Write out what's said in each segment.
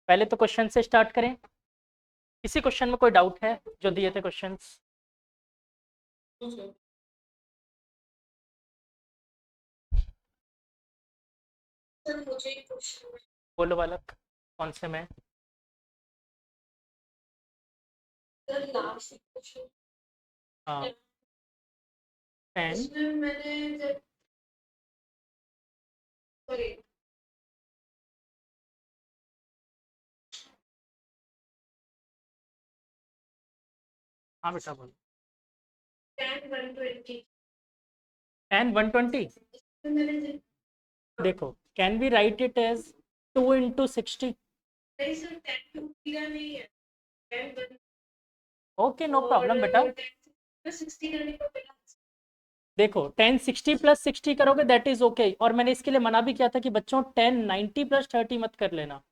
पहले तो क्वेश्चन से स्टार्ट करें। किसी क्वेश्चन में कोई डाउट है जो दिए थे क्वेश्चंस? सर मुझे एक क्वेश्चन है। बोलो बालक, कौन से में? सर लास्ट क्वेश्चन हाँ, 10। इसमें मैंने जब सॉरी हाँ बेटा बोलो। 10 120 10 120। इसमें मैंने जब देखो, can we write it as 2 into 60? नहीं सर 10 टू किया नहीं है 10 1 ओके, नो और प्रॉब्लम बेटा। 10 60 करने को मिला। देखो 10 60 प्लस 60 करोगे दैट इज ओके, और मैंने इसके लिए मना भी किया था कि बच्चों 10 90 प्लस 30 मत कर लेना।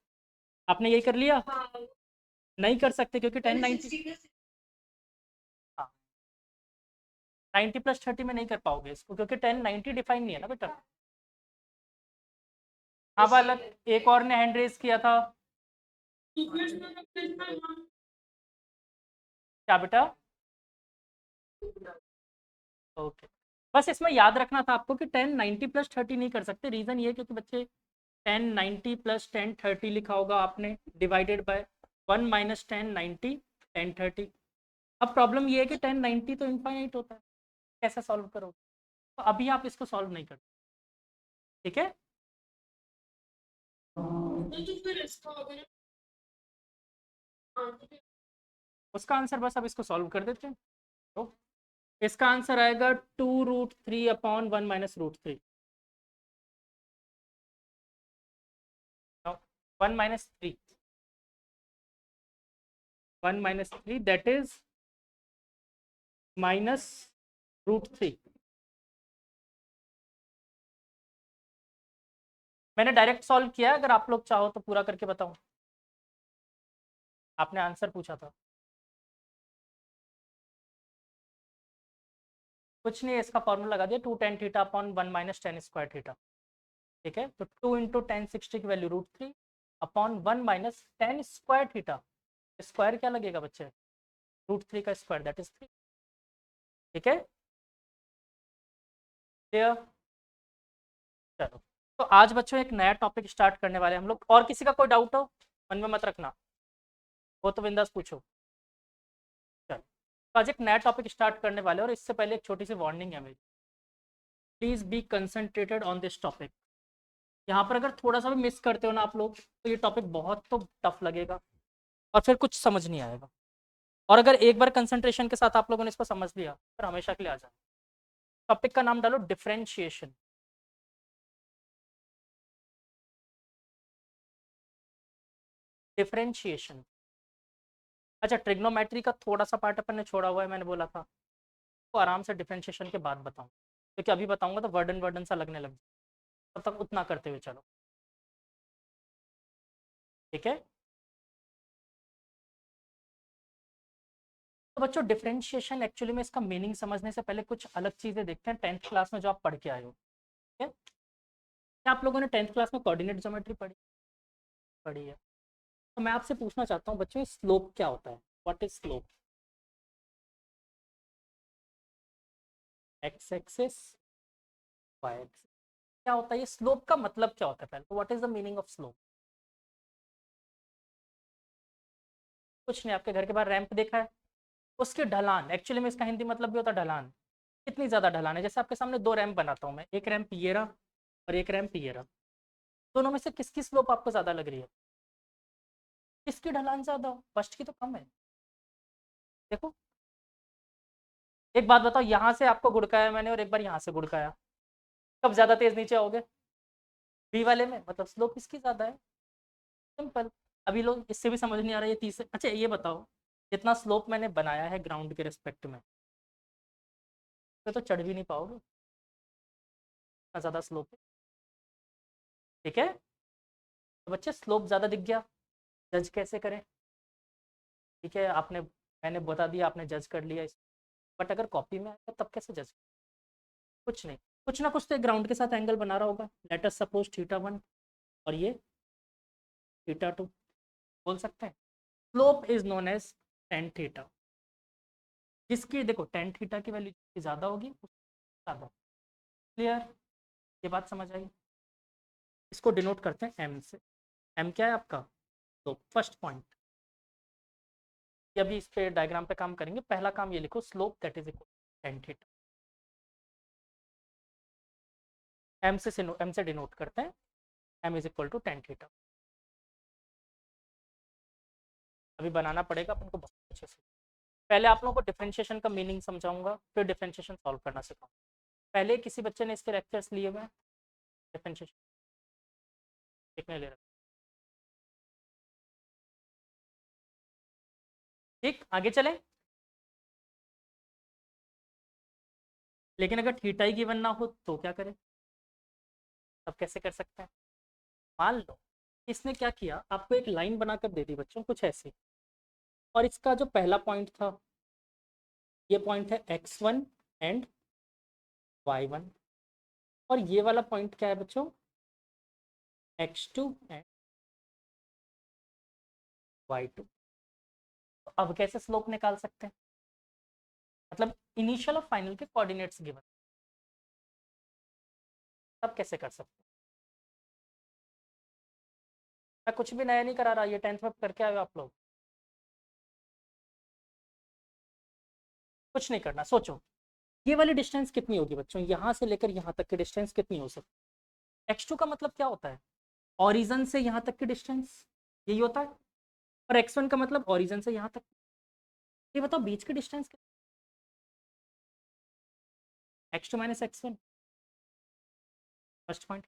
आपने यही कर लिया? हाँ नहीं कर सकते क्योंकि 10 मैंने 90। 60 प्लस हाँ, 90 प्लस 30 में नहीं कर पाओगे इसको, क्योंकि 10 90 डिफाइन नहीं है ना बेटा। हाँ बालक, एक और ने हैंड रेज किया था। क्या बेटा? ओके, बस इसमें याद रखना था आपको कि 10 90 प्लस 30 नहीं कर सकते। रीज़न ये है क्योंकि बच्चे 10 90 प्लस 10 30 लिखा होगा आपने, डिवाइडेड बाय 1 माइनस 10 90 10 30। अब प्रॉब्लम ये है कि 10 90 तो इनफाइनाइट होता है, कैसे सॉल्व करोगे? तो अभी आप इसको सॉल्व नहीं कर, ठीक है? तो फिर इसका अगर उसका आंसर बस अब इसको सॉल्व कर देते हैं। तो इसका आंसर आएगा 2√3 upon 1 minus √3। 1 minus 3, 1 minus 3 that is minus √3। मैंने डायरेक्ट सॉल्व किया है, अगर आप लोग चाहो तो पूरा करके बताऊं। आपने आंसर पूछा था। कुछ नहीं है, इसका फॉर्मूला लगा दिया 2 tan theta upon 1 minus 10 square theta. ठीक है, तो 2 इंटू 10 60 की value √3 upon 1 minus 10 square theta. Square क्या लगेगा बच्चे? √3 का स्क्वायर दैट इज 3। ठीक है, क्लियर? चलो, तो आज बच्चों एक नया टॉपिक स्टार्ट करने वाले हैं हम लोग। और किसी का कोई डाउट हो मन में मत रखना, वो तो बिंदास पूछो। चलो, तो आज एक नया टॉपिक स्टार्ट करने वाले हैं, और इससे पहले एक छोटी सी वार्निंग है मेरी। Please be concentrated on this topic. यहाँ पर अगर थोड़ा सा भी मिस करते हो ना आप लोग, तो ये टॉपिक बहुत तो टफ लगेगा और फिर कुछ समझ नहीं आएगा। और अगर एक बार कंसंट्रेशन के साथ आप लोगों ने इसको समझ लिया, फिर हमेशा के लिए आ जाए। टॉपिक का नाम डालो डिफरेंशिएशन। डिफरेंशिएशन। अच्छा, ट्रिग्नोमेट्री का थोड़ा सा पार्ट अपन ने छोड़ा हुआ है, मैंने बोला था तो आराम से डिफरेंशिएशन के बाद बताऊँ, क्योंकि अभी बताऊंगा तो वर्डन वर्डन सा लगने लग, तब तक उतना करते हुए चलो। ठीक है, तो बच्चों डिफरेंशिएशन एक्चुअली में इसका मीनिंग समझने से पहले कुछ अलग चीज़ें देखते हैं 10th क्लास में जो आप पढ़ के आए हो। ठीक है, क्या आप लोगों ने 10th क्लास में कोऑर्डिनेट ज्योमेट्री पढ़ी? पढ़ी है। तो मैं आपसे पूछना चाहता हूँ बच्चों, स्लोप क्या होता है? What is slope? X axis, Y axis, क्या होता है ये स्लोप? का मतलब क्या होता है पहले तो? What is the meaning of slope? कुछ नहीं, आपके घर के बाहर रैंप देखा है, उसकी ढलान, एक्चुअली में इसका हिंदी मतलब भी होता है ढलान। कितनी ज़्यादा ढलान है? जैसे आपके सामने दो रैंप बनाता हूँ मैं, एक रैंप ये रहा और एक रैंप ये रहा। दोनों में से किसकी स्लोप आपको ज़्यादा लग रही है? किसकी ढलान ज़्यादा? फर्स्ट की तो कम है। देखो, एक बात बताओ, यहाँ से आपको गुड़काया मैंने और एक बार यहाँ से गुड़काया, कब ज़्यादा तेज़ नीचे आओगे? बी वाले में, मतलब स्लोप इसकी ज़्यादा है। सिंपल। अभी लोग इससे भी समझ नहीं आ रहा है तीसरे। अच्छा ये बताओ, जितना स्लोप मैंने बनाया है ग्राउंड के रिस्पेक्ट में, तो चढ़ भी नहीं पाओगे, इतना ज़्यादा स्लोप है। ठीक है, तो बच्चे स्लोप ज़्यादा दिख गया, जज कैसे करें? ठीक है, आपने, मैंने बता दिया, आपने जज कर लिया इस, बट अगर कॉपी में आएगा तब कैसे जज? कुछ नहीं, कुछ ना कुछ तो ग्राउंड के साथ एंगल बना रहा होगा। लेट अस सपोज थीटा 1 और ये थीटा 2। बोल सकते हैं slope is known as tan theta. जिसकी देखो टेन थीटा की वैल्यू जितनी ज़्यादा होगी ज़्यादा। क्लियर? ये बात समझ आई? इसको डिनोट करते हैं एम से। एम क्या है आपका? तो फर्स्ट पॉइंट, अभी इस पे डायग्राम पे काम करेंगे। पहला काम ये लिखो slope that is equal tan theta. M से डिनोट करते हैं, M is equal to tan theta. अभी बनाना पड़ेगा अपन को बहुत अच्छे से। पहले आप लोगों को डिफरेंशिएशन का मीनिंग समझाऊंगा, फिर डिफरेंशिएशन सॉल्व करना सिखाऊंगा। पहले किसी बच्चे ने इसके लेक्चर्स लिए हुए डिफरेंशिएशन देखने ले रहा? ठीक, आगे चलें। लेकिन अगर थीटा ही गिवन ना हो तो क्या करें? अब कैसे कर सकते हैं? मान लो इसने क्या किया, आपको एक लाइन बनाकर दे दी बच्चों कुछ ऐसी, और इसका जो पहला पॉइंट था ये पॉइंट है x1 एंड y1, और ये वाला पॉइंट क्या है बच्चों? x2 and y2। तो अब कैसे स्लोप निकाल सकते हैं? मतलब इनिशियल और फाइनल के कोऑर्डिनेट्स गिवन, तब कैसे कर सकते हैं? मैं कुछ भी नया नहीं करा रहा, ये 10th में करके आए हो आप लोग। कुछ नहीं करना, सोचो ये वाली डिस्टेंस कितनी होगी बच्चों, यहाँ से लेकर यहाँ तक की डिस्टेंस कितनी हो सकती है? x2 का मतलब क्या होता है? ऑरिजन से यहाँ तक की डिस्टेंस, यही होता है। और x1 का मतलब ऑरिजन से यहाँ तक। ये बताओ बीच की distance x2 minus x1, first point.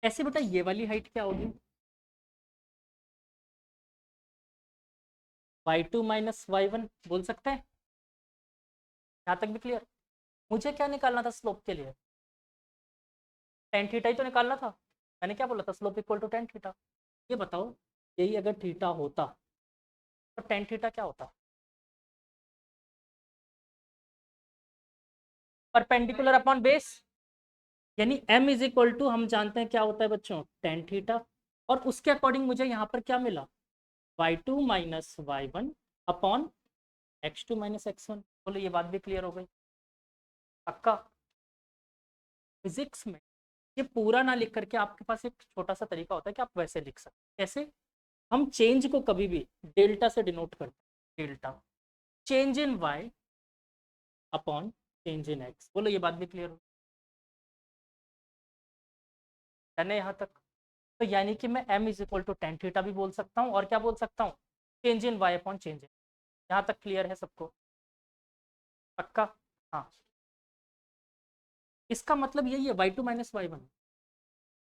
ऐसे बेटा ये वाली हाइट क्या होगी? y2 माइनस y1 बोल सकते हैं? यहाँ तक भी क्लियर? मुझे क्या निकालना था स्लोप के लिए? टेन थीटा ही तो निकालना था। मैंने क्या बोला था? Slope equal to tan theta. ये बताओ यही अगर थीटा होता तो टेन थीटा क्या होता? परपेंडिकुलर अपॉन बेस, यानी m इज इक्वल टू हम जानते हैं क्या होता है बच्चों, टेन थीटा। और उसके अकॉर्डिंग मुझे यहाँ पर क्या मिला? y2 minus y1 upon x2 minus x1। बोलो ये बात भी क्लियर हो गई? पक्का? फिजिक्स में ये पूरा ना लिख करके आपके पास एक छोटा सा तरीका होता है कि आप वैसे लिख सकते हैं। कैसे? हम चेंज को कभी भी डेल्टा से डिनोट करते हैं। Delta change in y upon change in x। बोलो ये बात भी क्लियर हो? है ना यहाँ तक? तो यानी कि मैं m is equal to tan theta भी बोल सकता हूँ, और क्या बोल सकता हूँ? Change in y upon change in. यहाँ तक क्लियर है सबको? पक्का? हाँ। इसका मतलब यही है y2 माइनस y1।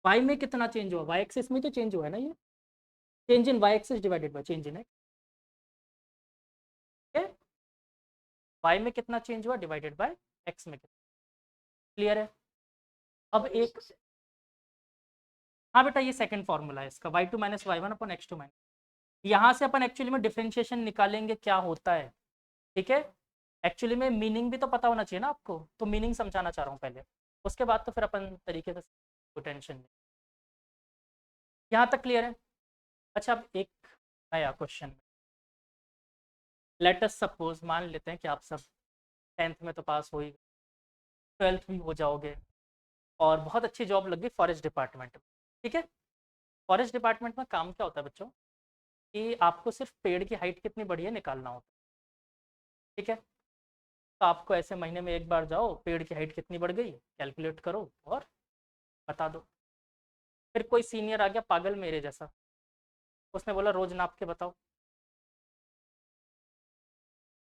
y में कितना चेंज हुआ? y एक्सिस में तो चेंज हुआ है ना ये। Change in y axis divided by change in x। y में कितना चेंज हुआ डिवाइडेड बाय x में कितना। क्लियर है? अब एक, हाँ बेटा ये सेकंड फॉर्मूला है इसका, y2 minus y1 upon x2 minus. यहाँ से अपन एक्चुअली में डिफरेंशिएशन निकालेंगे क्या होता है। ठीक है? एक्चुअली में मीनिंग भी तो पता होना चाहिए ना आपको, तो मीनिंग समझाना चाह रहा हूँ पहले, उसके बाद तो फिर अपन तरीके से, कोई टेंशन नहीं। यहाँ तक क्लियर है? अच्छा अब एक नया क्वेश्चन, लेट अस सपोज मान लेते हैं कि आप सब 10th में तो पास हो ही, 12th भी हो जाओगे, और बहुत अच्छी जॉब लग गई फॉरेस्ट डिपार्टमेंट में। ठीक है? फॉरेस्ट डिपार्टमेंट में काम क्या होता है बच्चों, कि आपको सिर्फ पेड़ की हाइट कितनी बड़ी है निकालना होता है। ठीक है? तो आपको ऐसे महीने में एक बार जाओ, पेड़ की हाइट कितनी बढ़ गई कैलकुलेट करो और बता दो। फिर कोई सीनियर आ गया पागल मेरे जैसा, उसने बोला रोज नाप के बताओ,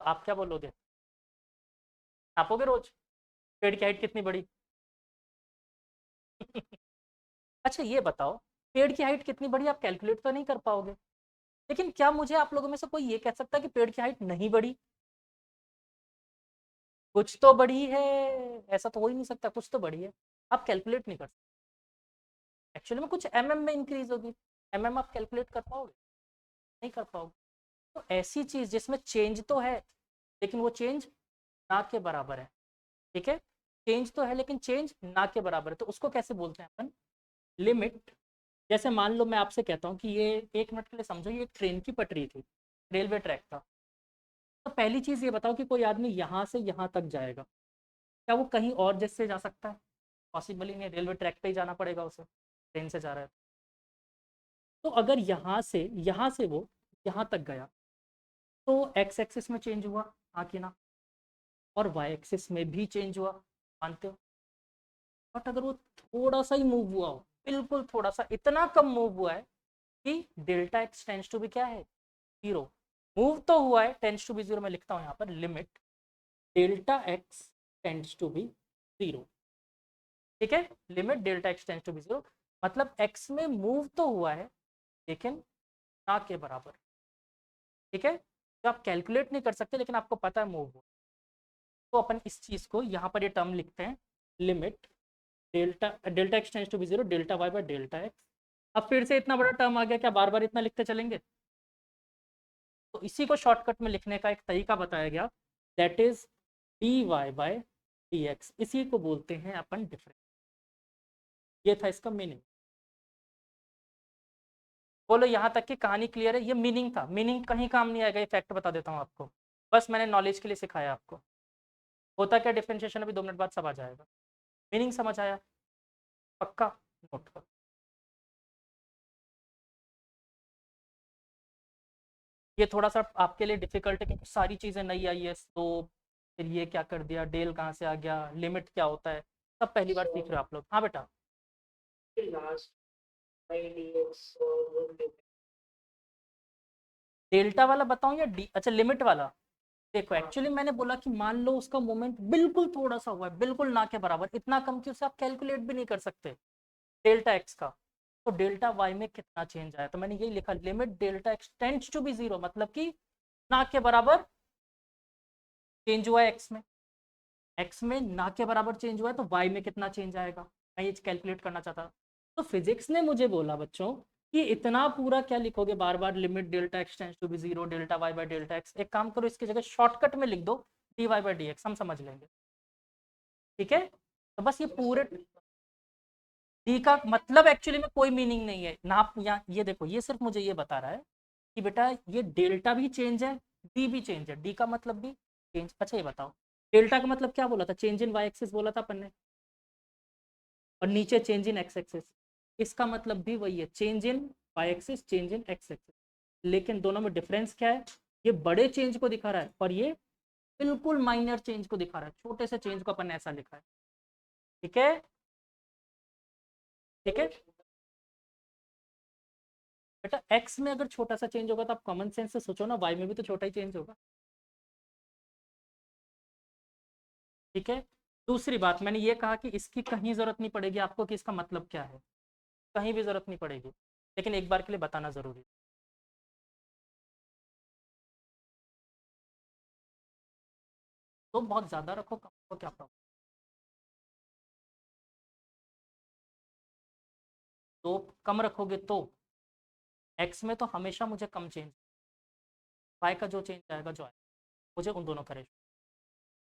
तो आप क्या बोलोगे? नापोगे रोज पेड़ की हाइट कितनी बड़ी? अच्छा ये बताओ, पेड़ की हाइट कितनी बड़ी आप कैलकुलेट तो नहीं कर पाओगे, लेकिन क्या मुझे आप लोगों में से कोई ये कह सकता है कि पेड़ की हाइट नहीं बढ़ी? कुछ तो बढ़ी है, ऐसा तो हो ही नहीं सकता, कुछ तो बढ़ी है। आप कैलकुलेट नहीं कर सकते। एक्चुअली में कुछ में इंक्रीज होगी, आप कैलकुलेट कर पाओगे? नहीं कर पाओगे। तो ऐसी चीज जिसमें चेंज तो है लेकिन वो चेंज ना के बराबर है। ठीक है? चेंज तो है लेकिन चेंज ना के बराबर है, तो उसको कैसे बोलते हैं अपन? लिमिट जैसे मान लो मैं आपसे कहता हूँ कि ये 1 मिनट के लिए समझो, ये एक ट्रेन की पटरी थी, रेलवे ट्रैक था। तो पहली चीज़ ये बताओ कि कोई आदमी यहाँ से यहाँ तक जाएगा, क्या वो कहीं और जैसे जा सकता है? पॉसिबल ही नहीं, रेलवे ट्रैक पे ही जाना पड़ेगा उसे, ट्रेन से जा रहा है। तो अगर यहाँ से वो यहाँ तक गया तो एक्स एक्सिस में चेंज हुआ, हाँ कि ना? और वाई एक्सिस में भी चेंज हुआ, मानते हो? बट अगर वो थोड़ा सा ही मूव हुआ हो, बिल्कुल थोड़ा सा, इतना कम मूव हुआ है कि डेल्टा एक्स टेंस टू भी क्या है, जीरो। मूव तो हुआ है, टेंस टू बी जीरो, मैं लिखता हूँ यहाँ पर limit delta X tends to be zero. ठीक है, limit delta X tends to be zero, मतलब एक्स में मूव तो हुआ है लेकिन ना के बराबर। ठीक है, तो आप कैलकुलेट नहीं कर सकते लेकिन आपको पता है मूव हुआ। तो अपन इस चीज को यहाँ पर ये टर्म लिखते हैं, limit delta delta X tends to be zero delta Y by delta X. अब फिर से इतना बड़ा टर्म आ गया, क्या बार बार इतना लिखते चलेंगे? तो इसी को शॉर्टकट में लिखने का एक तरीका बताया गया, that is D Y by D X. इसी को बोलते हैं अपन डिफरेंस। ये था इसका मीनिंग। बोलो यहाँ तक की कहानी क्लियर है? ये मीनिंग था, मीनिंग कहीं काम नहीं आएगा, ये फैक्ट बता देता हूँ आपको, बस मैंने नॉलेज के लिए सिखाया आपको। होता क्या डिफरेंशिएशन, अभी 2 मिनट बाद सब आ जाएगा। मीनिंग समझ आया? पक्का? नोट कर। ये थोड़ा सा आपके लिए डिफिकल्ट है क्योंकि सारी चीज़ें नई आई है, तो फिर ये क्या कर दिया, डेल कहाँ से आ गया, लिमिट क्या होता है, सब पहली बार सीख रहे हो आप लोग। हाँ बेटा। लास्ट आइडियस और डेल्टा वाला बताऊं या डी, अच्छा लिमिट वाला? देखो एक्चुअली मैंने बोला कि मान लो उसका मोमेंट बिल्कुल थोड़ा सा हुआ है, बिल्कुल ना के बराबर, इतना कम कि उसे आप कैलकुलेट भी नहीं कर सकते, डेल्टा एक्स का। तो डेल्टा वाई में कितना चेंज आया, तो मैंने यही लिखा, limit delta x tends to be zero, मतलब कि ना के बराबर चेंज हुआ है एक्स में, एक्स में ना के बराबर चेंज हुआ है, तो वाई में कितना चेंज आएगा, मैं ये कैलकुलेट करना चाहता। तो फिजिक्स ने मुझे बोला बच्चों कि इतना पूरा क्या लिखोगे बार बार, limit delta x tends to be zero delta Y by delta x, एक काम करो इसकी जगह शॉर्टकट में लिख दो d Y by D x, हम समझ लेंगे। ठीक है, तो बस ये पूरे डी का मतलब एक्चुअली में कोई मीनिंग नहीं है ना, आप यहाँ ये देखो, ये सिर्फ मुझे ये बता रहा है कि बेटा ये डेल्टा भी चेंज है, डी भी चेंज है, डी का मतलब भी चेंज। अच्छा ये बताओ, डेल्टा का मतलब क्या बोला था, चेंज इन वाई एक्सिस बोला था अपन ने, और नीचे चेंज इन एक्स एक्सिस, इसका मतलब भी वही है, change in Y axis change in X axis. लेकिन दोनों में डिफरेंस क्या है, ये बड़े चेंज को दिखा रहा है और ये बिल्कुल माइनर चेंज को दिखा रहा है, छोटे से चेंज को अपन ने ऐसा लिखा है। ठीक है, ठीक है बेटा, एक्स में अगर छोटा सा चेंज होगा तो आप कॉमन सेंस से सोचो ना, वाई में भी तो छोटा ही चेंज होगा। ठीक है, दूसरी बात मैंने ये कहा कि इसकी कहीं जरूरत नहीं पड़ेगी आपको कि इसका मतलब क्या है, कहीं भी जरूरत नहीं पड़ेगी, लेकिन एक बार के लिए बताना जरूरी है। तो बहुत ज्यादा रखो, कम रखो, क्या प्रॉब्लम? तो कम रखोगे तो एक्स में तो हमेशा मुझे कम चेंज, वाई का जो चेंज आएगा जो आएगा मुझे उन दोनों का रेशो।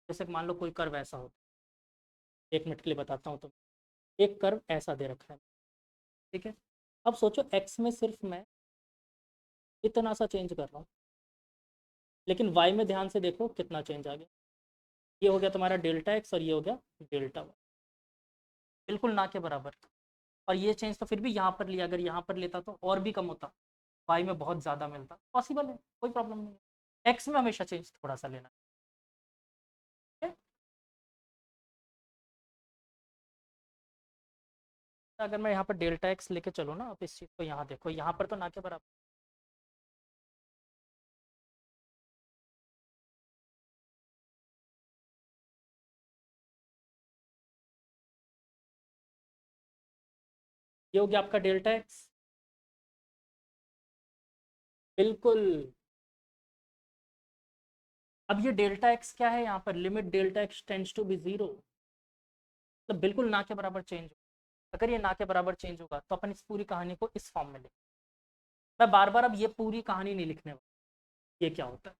जैसे मान लो कोई कर्व ऐसा होता है, 1 मिनट के लिए बताता हूँ, तो एक कर्व ऐसा दे रखा है। ठीक है, अब सोचो एक्स में सिर्फ मैं इतना सा चेंज कर रहा हूँ, लेकिन वाई में ध्यान से देखो कितना चेंज आ गया, ये हो गया तुम्हारा डेल्टा एक्स और ये हो गया डेल्टा वाई, बिल्कुल ना के बराबर। और ये चेंज तो फिर भी यहाँ पर लिया, अगर यहाँ पर लेता तो और भी कम होता, वाई में बहुत ज़्यादा मिलता, पॉसिबल है, कोई प्रॉब्लम नहीं है, एक्स में हमेशा चेंज थोड़ा सा लेना है। अगर मैं यहाँ पर डेल्टा एक्स लेके चलो ना, आप इस चीज़ को यहाँ देखो, यहाँ पर तो ना के बराबर, ये हो गया आपका डेल्टा एक्स, बिल्कुल। अब ये डेल्टा एक्स क्या है, यहाँ पर limit delta x tends to be zero, मतलब बिल्कुल ना के बराबर चेंज हो। अगर ये ना के बराबर चेंज होगा तो अपन इस पूरी कहानी को इस फॉर्म में लिख, मैं बार बार अब ये पूरी कहानी नहीं लिखने वाला, ये क्या होता है।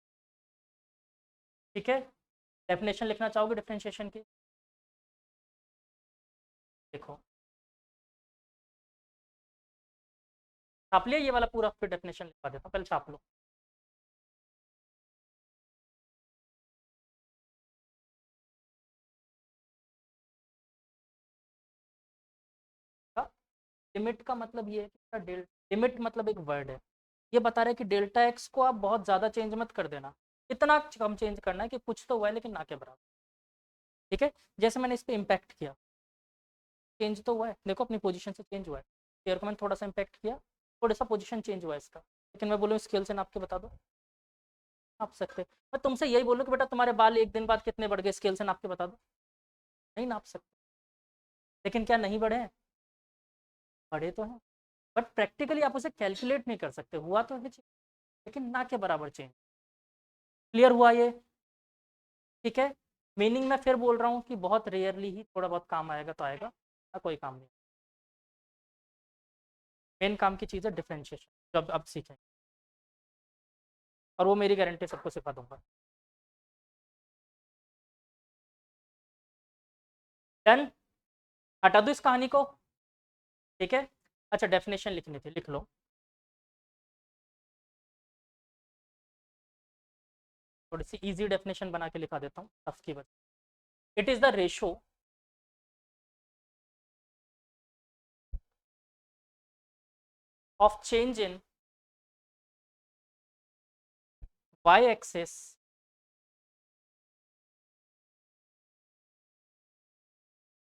ठीक है, डेफिनेशन लिखना चाहोगे डिफरेंशिएशन की? देखो छाप लिया ये वाला पूरा, फिर डेफिनेशन लिखवा देता हूँ, पहले छाप लो। लिमिट का मतलब ये है कि लिमिट मतलब एक वर्ड है, ये बता रहा है कि डेल्टा एक्स को आप बहुत ज़्यादा चेंज मत कर देना, इतना कम चेंज करना है कि कुछ तो हुआ है लेकिन ना के बराबर। ठीक है, जैसे मैंने इस पर इम्पैक्ट किया, चेंज तो हुआ है, देखो अपनी पोजीशन से चेंज हुआ है, स्फीयर को मैंने थोड़ा सा इम्पैक्ट किया, थोड़ा सा पोजीशन चेंज हुआ है इसका, लेकिन मैं बोलूँ स्केल से नाप के बता दो, नाप सकते। मैं तुमसे यही बोलूँ कि बेटा तुम्हारे बाल एक दिन बाद कितने बढ़ गए, स्केल से नाप के बता दो, नहीं नाप सकते। लेकिन क्या नहीं बढ़े हैं? बढ़े तो हैं, बट प्रैक्टिकली आप उसे कैलकुलेट नहीं कर सकते, हुआ तो है लेकिन ना के बराबर चेंज। क्लियर हुआ ये? ठीक है, मीनिंग मैं फिर बोल रहा हूँ कि बहुत रेयरली ही थोड़ा बहुत काम आएगा तो आएगा, ना कोई काम नहीं। मेन काम की चीज़ है डिफ्रेंशिएशन, जो अब सीखेंगे, और वो मेरी गारंटी सबको सिखा दूंगा। डन, हटा दो इस कहानी को। ठीक है, अच्छा डेफिनेशन लिखनी थी, लिख लो। थोड़ी सी इजी डेफिनेशन बना के लिखा देता हूँ टफ की वजह। It is the ratio of change in y axis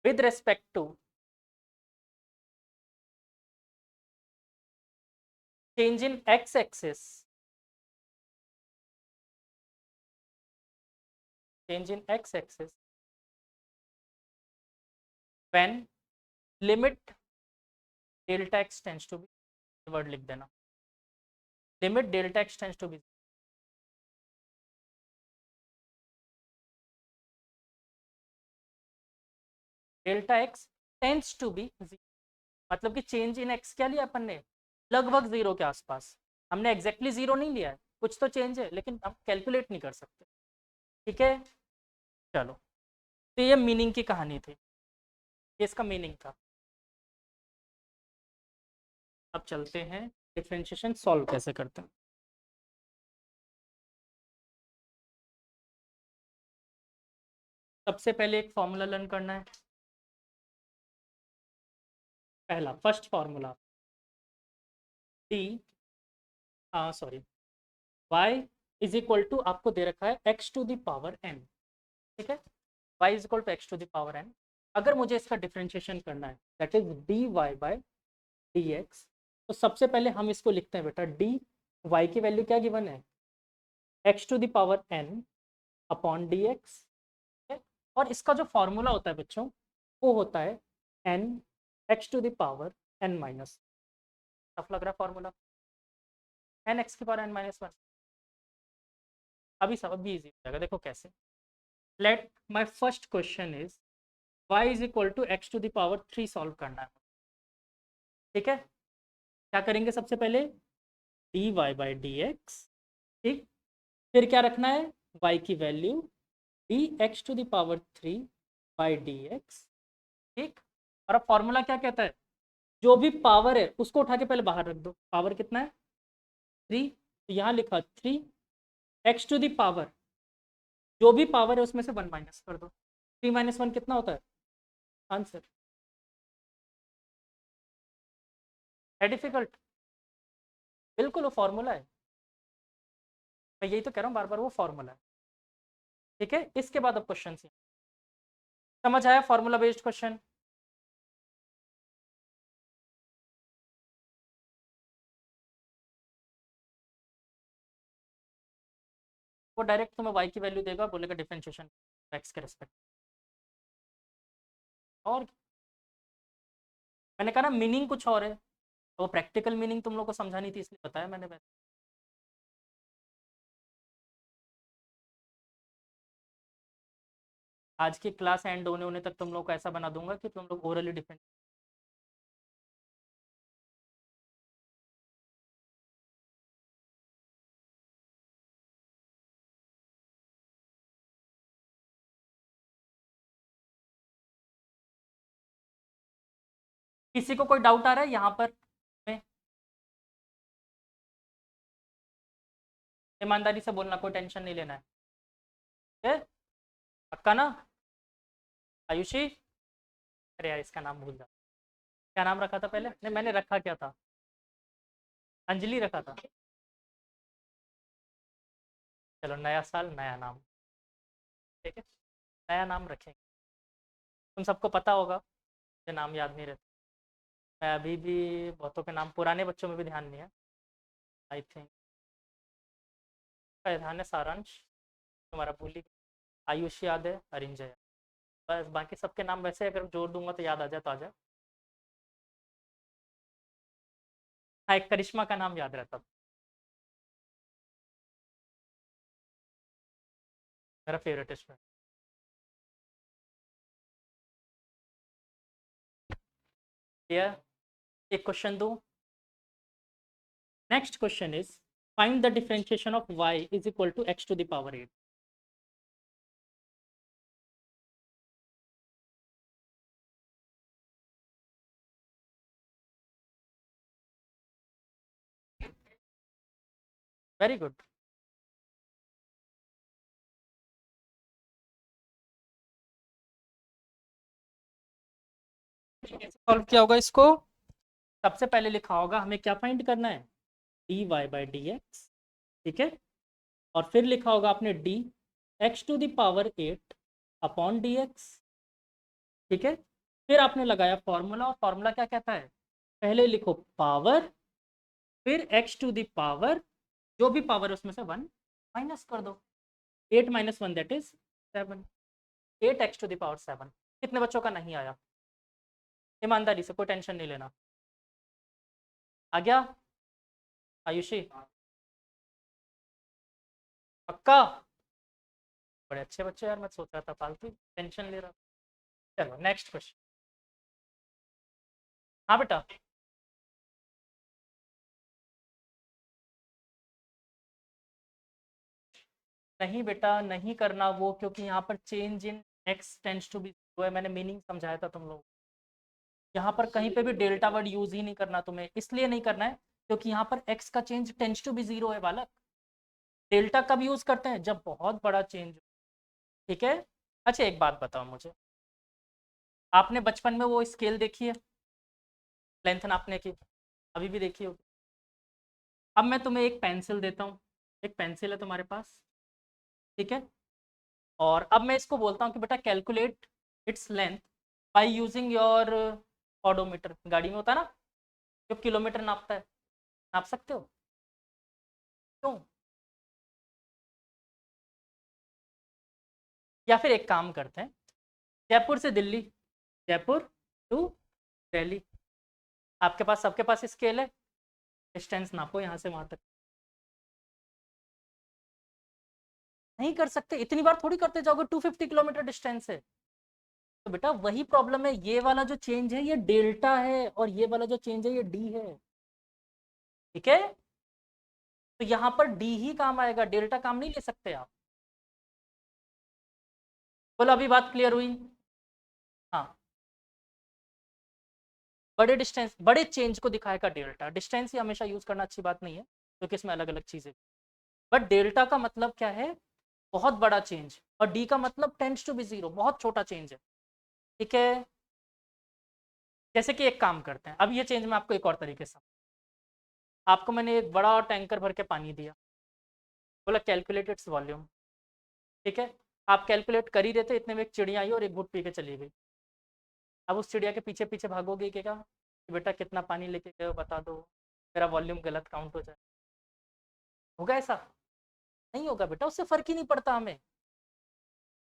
with respect to change in x axis, change in x axis when limit delta x tends to be, word लिख देना, limit delta X tends to be, delta X tends to be, मतलब कि change in x क्या लिया अपन ने, लगभग zero के आसपास, हमने एग्जैक्टली जीरो नहीं लिया है, कुछ तो चेंज है लेकिन हम कैलकुलेट नहीं कर सकते। ठीक है, चलो, तो ये मीनिंग की कहानी थी, ये इसका मीनिंग था। अब चलते हैं डिफरेंशिएशन सॉल्व कैसे करते हैं। सबसे पहले एक फॉर्मूला लर्न करना है, पहला फर्स्ट फॉर्मूला टी, sorry, y is equal to आपको दे रखा है x to the power n। ठीक है, y is equal to x to the power n। अगर मुझे इसका डिफरेंशिएशन करना है that is dy by dx, तो सबसे पहले हम इसको लिखते हैं बेटा, dy की वैल्यू क्या गिवन है, x to the power n upon dx। और इसका जो फॉर्मूला होता है बच्चों, वो होता है n x to the power n minus, tough लग रहा है फॉर्मूला, n x की पावर n माइनस वन। अभी सब अभी इजी हो जाएगा, देखो कैसे। Let my first question is y is equal to x to the power 3 solve करना है। ठीक है, क्या करेंगे सबसे पहले, dy बाई डी एक्स, ठीक, फिर क्या रखना है, y की value d x to the power 3 by d x. ठीक, और अब फॉर्मूला क्या कहता है, जो भी पावर है उसको उठा के पहले बाहर रख दो, पावर कितना है 3, तो यहाँ लिखा 3 एक्स टू द पावर, जो भी पावर है उसमें से 1 माइनस कर दो, 3 माइनस 1 कितना होता है आंसर। है डिफिकल्ट? बिल्कुल वो फॉर्मूला है, मैं यही तो कह रहा हूँ बार बार, वो फॉर्मूला है। ठीक है, इसके बाद अब क्वेश्चन समझ आया, फॉर्मूला बेस्ड क्वेश्चन। वो डायरेक्ट तुम्हें y की वैल्यू देगा, बोलेगा डिफरेंशिएशन x के रेस्पेक्ट, और मैंने कहा ना मीनिंग कुछ और है, वो प्रैक्टिकल मीनिंग तुम लोग को समझानी थी इसलिए बताया मैंने वैसे। आज की क्लास एंड होने होने तक तुम लोग को ऐसा बना दूंगा कि तुम लोग ओरली डिफरेंट, किसी को कोई डाउट आ रहा है यहाँ पर में? ईमानदारी से बोलना, कोई टेंशन नहीं लेना है। ठीक है? पक्का ना? आयुषी, अरे यार इसका नाम भूल जा, क्या नाम रखा था पहले? नहीं मैंने रखा क्या था, अंजलि रखा था। चलो नया साल नया नाम, ठीक है, नया नाम रखेंगे। तुम सबको पता होगा, मुझे नाम याद नहीं रहता। मैं अभी भी बहुतों के नाम, पुराने बच्चों में भी ध्यान नहीं है। आई थिंक का ध्यान है सारांश, तुम्हारा भूल ही, आयुष याद है, अरिंजय, बस बाकी सबके नाम वैसे अगर जोड़ दूंगा तो याद आ जाए तो आ जाए। हाँ एक करिश्मा का नाम याद रहता था, मेरा फेवरेट स्टूडेंट। एक क्वेश्चन दूं, next question is find the differentiation of y is equal to x to the power 8। Very good. Solve किया होगा इसको, सबसे पहले लिखा होगा हमें क्या फाइंड करना है, dy बाई डी एक्स, ठीक है, और फिर लिखा होगा आपने d x to the power 8 upon d x, ठीक है, फिर आपने लगाया फॉर्मूला, और फॉर्मूला क्या कहता है, पहले लिखो पावर, फिर एक्स टू द पावर, जो भी पावर है उसमें से 1 माइनस कर दो, 8 minus 1 that is 7, 8 x to the power 7। कितने बच्चों का नहीं आया, ईमानदारी से, कोई टेंशन नहीं लेना। आ गया आयुषी? पक्का? बड़े अच्छे बच्चे यार, मैं सोच रहा था फालतू टेंशन ले रहा था। चलो नेक्स्ट क्वेश्चन। हाँ बेटा, नहीं बेटा नहीं करना वो, क्योंकि यहाँ पर change in x tends to be zero है, मैंने मीनिंग समझाया था तुम लोग। यहाँ पर कहीं पे भी डेल्टा वर्ड यूज ही नहीं करना तुम्हें, इसलिए नहीं करना है क्योंकि यहाँ पर एक्स का change tends to be zero है बालक। डेल्टा कब यूज करते हैं, जब बहुत बड़ा चेंज, ठीक है। अच्छा एक बात बताओ मुझे, आपने बचपन में वो स्केल देखी है, लेंथ नापने की, अभी भी देखी होगी। अब मैं तुम्हें एक पेंसिल देता हूँ, एक पेंसिल है तुम्हारे पास, ठीक है, और अब मैं इसको बोलता हूँ कि बेटा calculate its length by using your odometer, गाड़ी में होता है ना जो किलोमीटर नापता है, नाप सकते हो? क्यों? या फिर एक काम करते हैं, जयपुर से दिल्ली, जयपुर टू दिल्ली, आपके पास सबके पास स्केल है, डिस्टेंस नापो यहाँ से वहां तक। नहीं कर सकते, इतनी बार थोड़ी करते जाओगे, 250 किलोमीटर डिस्टेंस है। तो बेटा वही प्रॉब्लम है, ये वाला जो चेंज है ये डेल्टा है, और ये वाला जो चेंज है ये डी है, ठीक है। तो यहाँ पर डी ही काम आएगा, डेल्टा काम नहीं ले सकते आप। बोलो अभी बात क्लियर हुई? हाँ, बड़े डिस्टेंस, बड़े चेंज को दिखाएगा डेल्टा, डिस्टेंस ही हमेशा यूज करना अच्छी बात नहीं है क्योंकि इसमें अलग अलग चीजें, बट डेल्टा का मतलब क्या है, बहुत बड़ा चेंज, और डी का मतलब टेंड्स टू बी जीरो, बहुत छोटा चेंज है, ठीक है। जैसे कि एक काम करते हैं, अब ये चेंज मैं आपको एक और तरीके से, आपको मैंने एक बड़ा टैंकर भर के पानी दिया, बोला कैलकुलेट इट्स वॉल्यूम, ठीक है, आप कैलकुलेट कर ही रहे थे, इतने में एक चिड़िया आई और एक घुट पी के चली गई। अब उस चिड़िया के पीछे पीछे भागोगे क्या कि बेटा कितना पानी लेके गए हो बता दो, मेरा वॉल्यूम गलत काउंट हो जाए, होगा ऐसा? नहीं होगा बेटा, उससे फर्क ही नहीं पड़ता हमें,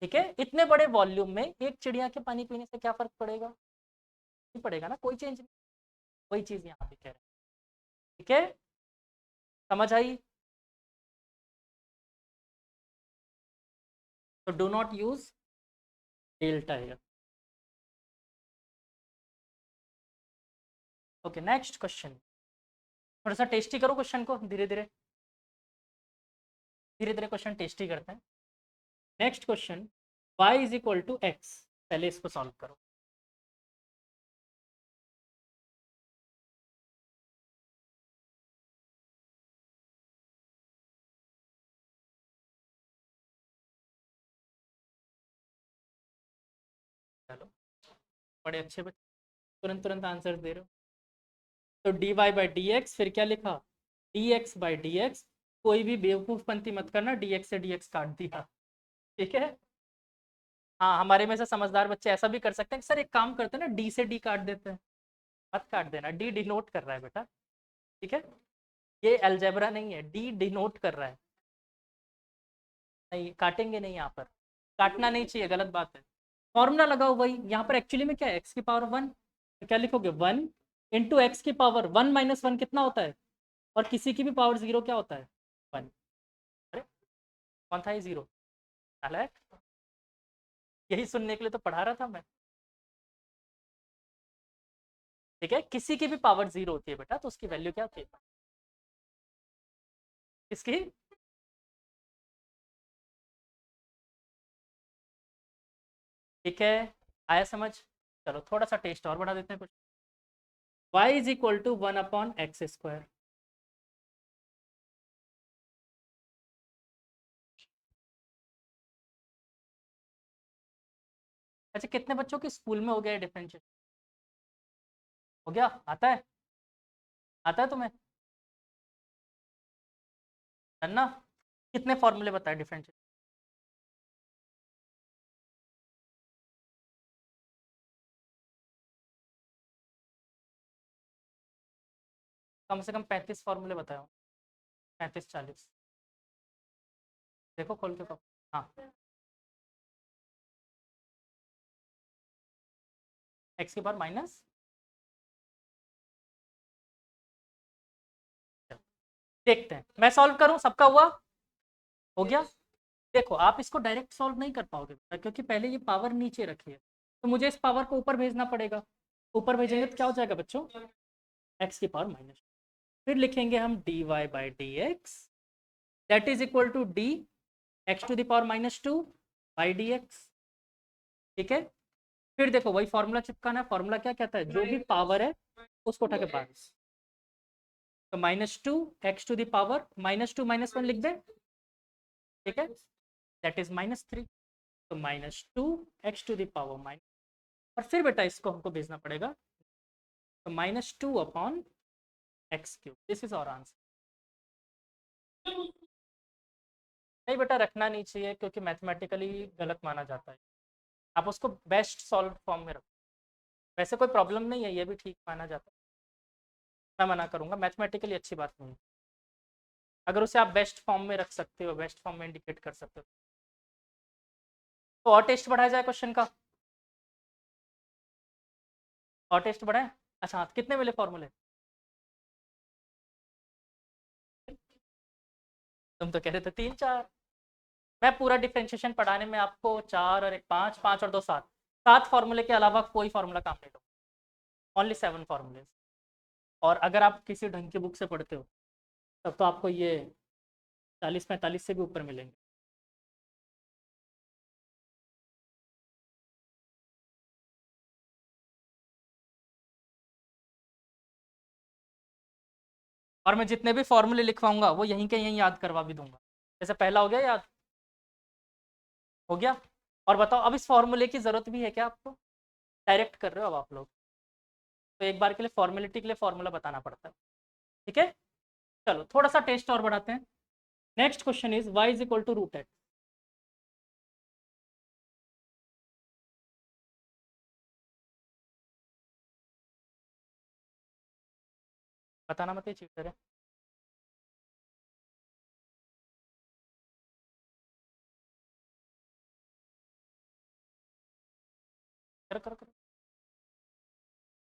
ठीक है। इतने बड़े वॉल्यूम में एक चिड़िया के पानी पीने से क्या फर्क पड़ेगा, नहीं पड़ेगा ना, कोई चेंज नहीं। वही चीज यहाँ पे कह रहे हैं, ठीक है, समझ आई? तो do not use delta here. Okay next question, थोड़ा सा टेस्टी करो क्वेश्चन को, धीरे धीरे धीरे धीरे क्वेश्चन टेस्टी करते हैं। Next question, y is equal to x, पहले इसको सॉल्व करो। चलो बड़े अच्छे बच्चे, तुरंत तुरंत आंसर दे रहे हो। तो d y by d x, फिर क्या लिखा, d x by d x. कोई भी बेवकूफ़ पंती मत करना, डी एक्स से डी एक्स काट दिया, ठीक है। हाँ, हमारे में से समझदार बच्चे ऐसा भी कर सकते हैं कि सर एक काम करते हैं ना, डी से डी काट देते हैं। मत काट देना, डी डिनोट कर रहा है बेटा, ठीक है। ये अलजेब्रा नहीं है, डी डिनोट कर रहा है। नहीं काटेंगे नहीं, यहाँ पर काटना नहीं चाहिए, गलत बात है। फॉर्मूला लगाओ वही, यहाँ पर एक्चुअली में क्या है, एक्स की पावर 1, तो क्या लिखोगे 1 इंटू एक्स की पावर 1 माइनस 1 कितना होता है, और किसी की भी पावर 0 क्या होता है 1। अरे कौन था ये 0, नालायक, यही सुनने के लिए तो पढ़ा रहा था मैं, ठीक है। किसी की भी पावर 0 होती है बेटा, तो उसकी वैल्यू क्या होती है, किसकी, ठीक है। आया समझ। चलो थोड़ा सा टेस्ट और बढ़ा देते हैं कुछ। y is equal to 1 upon x square. अच्छा कितने बच्चों के स्कूल में हो गया डिफरेंशियल, हो गया, आता है, आता है तुम्हें, है ना। कितने फॉर्मूले बताए डिफरेंशियल, कम से कम 35 फॉर्मूले बताओ, 35-40, देखो खोल के कब। हाँ, एक्स की पावर माइनस, देखते हैं, मैं सॉल्व करूं, सबका हुआ, हो गया। देखो आप इसको डायरेक्ट सॉल्व नहीं कर पाओगे क्योंकि पहले ये पावर नीचे रखी है, तो मुझे इस पावर को ऊपर भेजना पड़ेगा। ऊपर भेजेंगे तो क्या हो जाएगा बच्चों, एक्स की पावर माइनस, फिर लिखेंगे हम d y by d x that is equal to d x to the power -2 by d x, ठीक है। फिर देखो वही फॉर्मूला चिपकाना है, फॉर्मूला क्या कहता है, जो भी पावर है उसको उठा के पास, तो -2 एक्स टू द पावर -2 -1 लिख दे, ठीक है, दैट इज -3, तो -2 x to the power minus, और फिर बेटा इसको हमको भेजना पड़ेगा, तो -2 upon x cube, this is our answer. नहीं बेटा रखना नहीं चाहिए क्योंकि मैथमेटिकली गलत माना जाता है, आप उसको बेस्ट सॉल्व फॉर्म में रखो, वैसे कोई प्रॉब्लम नहीं है, ये भी ठीक माना जाता है, मैं मना करूंगा, मैथमेटिकली अच्छी बात नहीं है। अगर उसे आप बेस्ट फॉर्म में रख सकते हो, बेस्ट फॉर्म में इंडिकेट कर सकते हो, तो और टेस्ट बढ़ाया जाए क्वेश्चन का, और टेस्ट बढ़ाए। अच्छा हाँ, कितने मिले फॉर्मूले, तुम तो कह रहे थे 3-4, मैं पूरा डिफ्रेंशिएशन पढ़ाने में आपको 4 और 1 5, 5 और 2 7, 7 फार्मूले के अलावा कोई फार्मूला काम नहीं लूँगा, ओनली 7 फार्मूले। और अगर आप किसी ढंग की बुक से पढ़ते हो तब तो आपको ये 40-45 से भी ऊपर मिलेंगे। और मैं जितने भी फॉर्मूले लिखवाऊंगा वो यहीं के यहीं याद करवा भी दूंगा, जैसे पहला हो गया याद, हो गया। और बताओ अब इस फॉर्मूले की ज़रूरत भी है क्या आपको, डायरेक्ट कर रहे हो अब आप लोग, तो एक बार के लिए फॉर्मेलिटी के लिए फॉर्मूला बताना पड़ता है, ठीक है। चलो थोड़ा सा टेस्ट और बढ़ाते हैं। Next question is y is equal to root x, बताना मत, ये चीटर है, करो करो करो,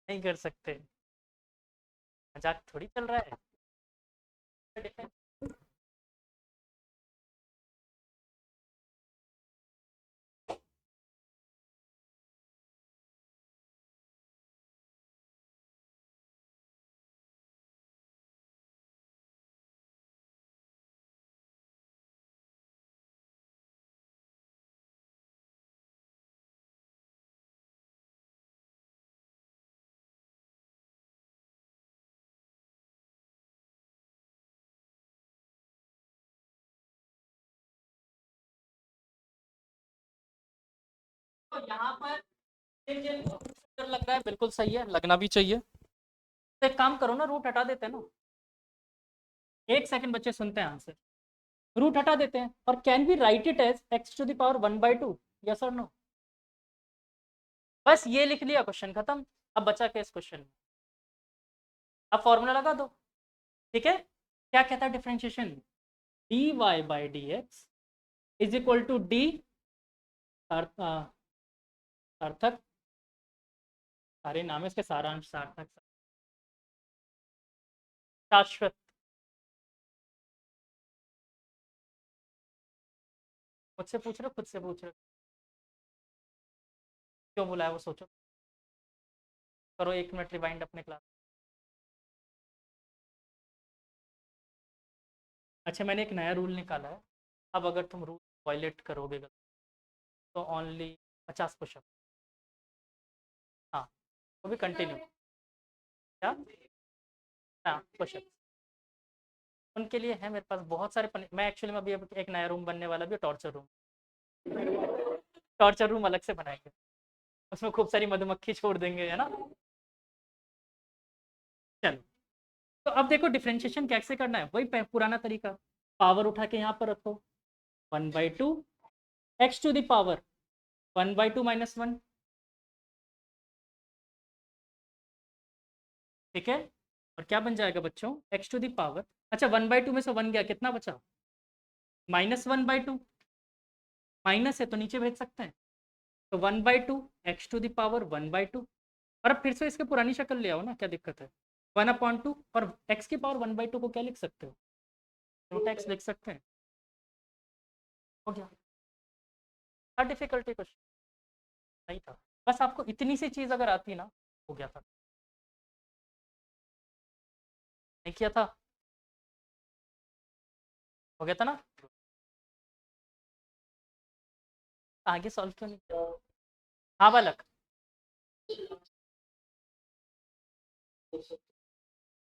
नहीं कर सकते, मजाक थोड़ी चल रहा है। तो यहाँ पर डर लग रहा है, बिल्कुल सही है, लगना भी चाहिए। तो एक काम करो ना, रूट हटा देते हैं ना। एक सेकंड बच्चे, सुनते हैं आंसर। रूट हटा देते हैं, और can be write it as x to the power 1/2, yes और नो? बस ये लिख लिया, क्वेश्चन खत्म। अब बचा क्या इस क्वेश्चन में? अब फॉर्मूला लगा दो, ठीक है। क्या कहता है differentiation? dy by d x is equal to d Sarthak, सारे नाम है इसके, सारांश, सार्थक, शाश्वत। मुझसे पूछ रहे हो, खुद से पूछ रहे हो? क्यों बुलाया वो सोचो। करो 1 मिनट रिवाइंड अपने क्लास। अच्छा, मैंने एक नया रूल निकाला है। अब अगर तुम रूल वायलेट करोगे तो ओनली 50 पुशअप। हाँ, वो भी कंटिन्यू। क्या? हाँ, पुशअप। उनके लिए है मेरे पास बहुत सारे मैं एक्चुअली में अभी एक नया रूम बनने वाला भी, टॉर्चर रूम। टॉर्चर रूम अलग से बनाएंगे, उसमें खूब सारी मधुमक्खी छोड़ देंगे, है ना। चलो, तो अब देखो डिफ्रेंशिएशन कैसे करना है, वही पुराना तरीका। पावर उठा के यहाँ पर रखो, 1/2 एक्स टू द पावर 1/2 -1, ठीक है। और क्या बन जाएगा बच्चों? एक्स टू द पावर, अच्छा 1/2 में से 1 गया, कितना बचा? -1/2। माइनस है तो नीचे भेज सकते हैं, तो 1/2 एक्स टू द पावर 1/2। और अब फिर से इसके पुरानी शक्ल ले आओ ना, क्या दिक्कत है? 1/2, और एक्स की पावर 1/2 को क्या लिख सकते हो? रूट एक्स लिख सकते हैं। हो गया। क्या डिफिकल्टी क्वेश्चन नहीं था, बस आपको इतनी सी चीज अगर आती ना, हो गया था। नहीं किया था, हो गया था ना। आगे सॉल्व क्यों नहीं किया? हाँ बालक,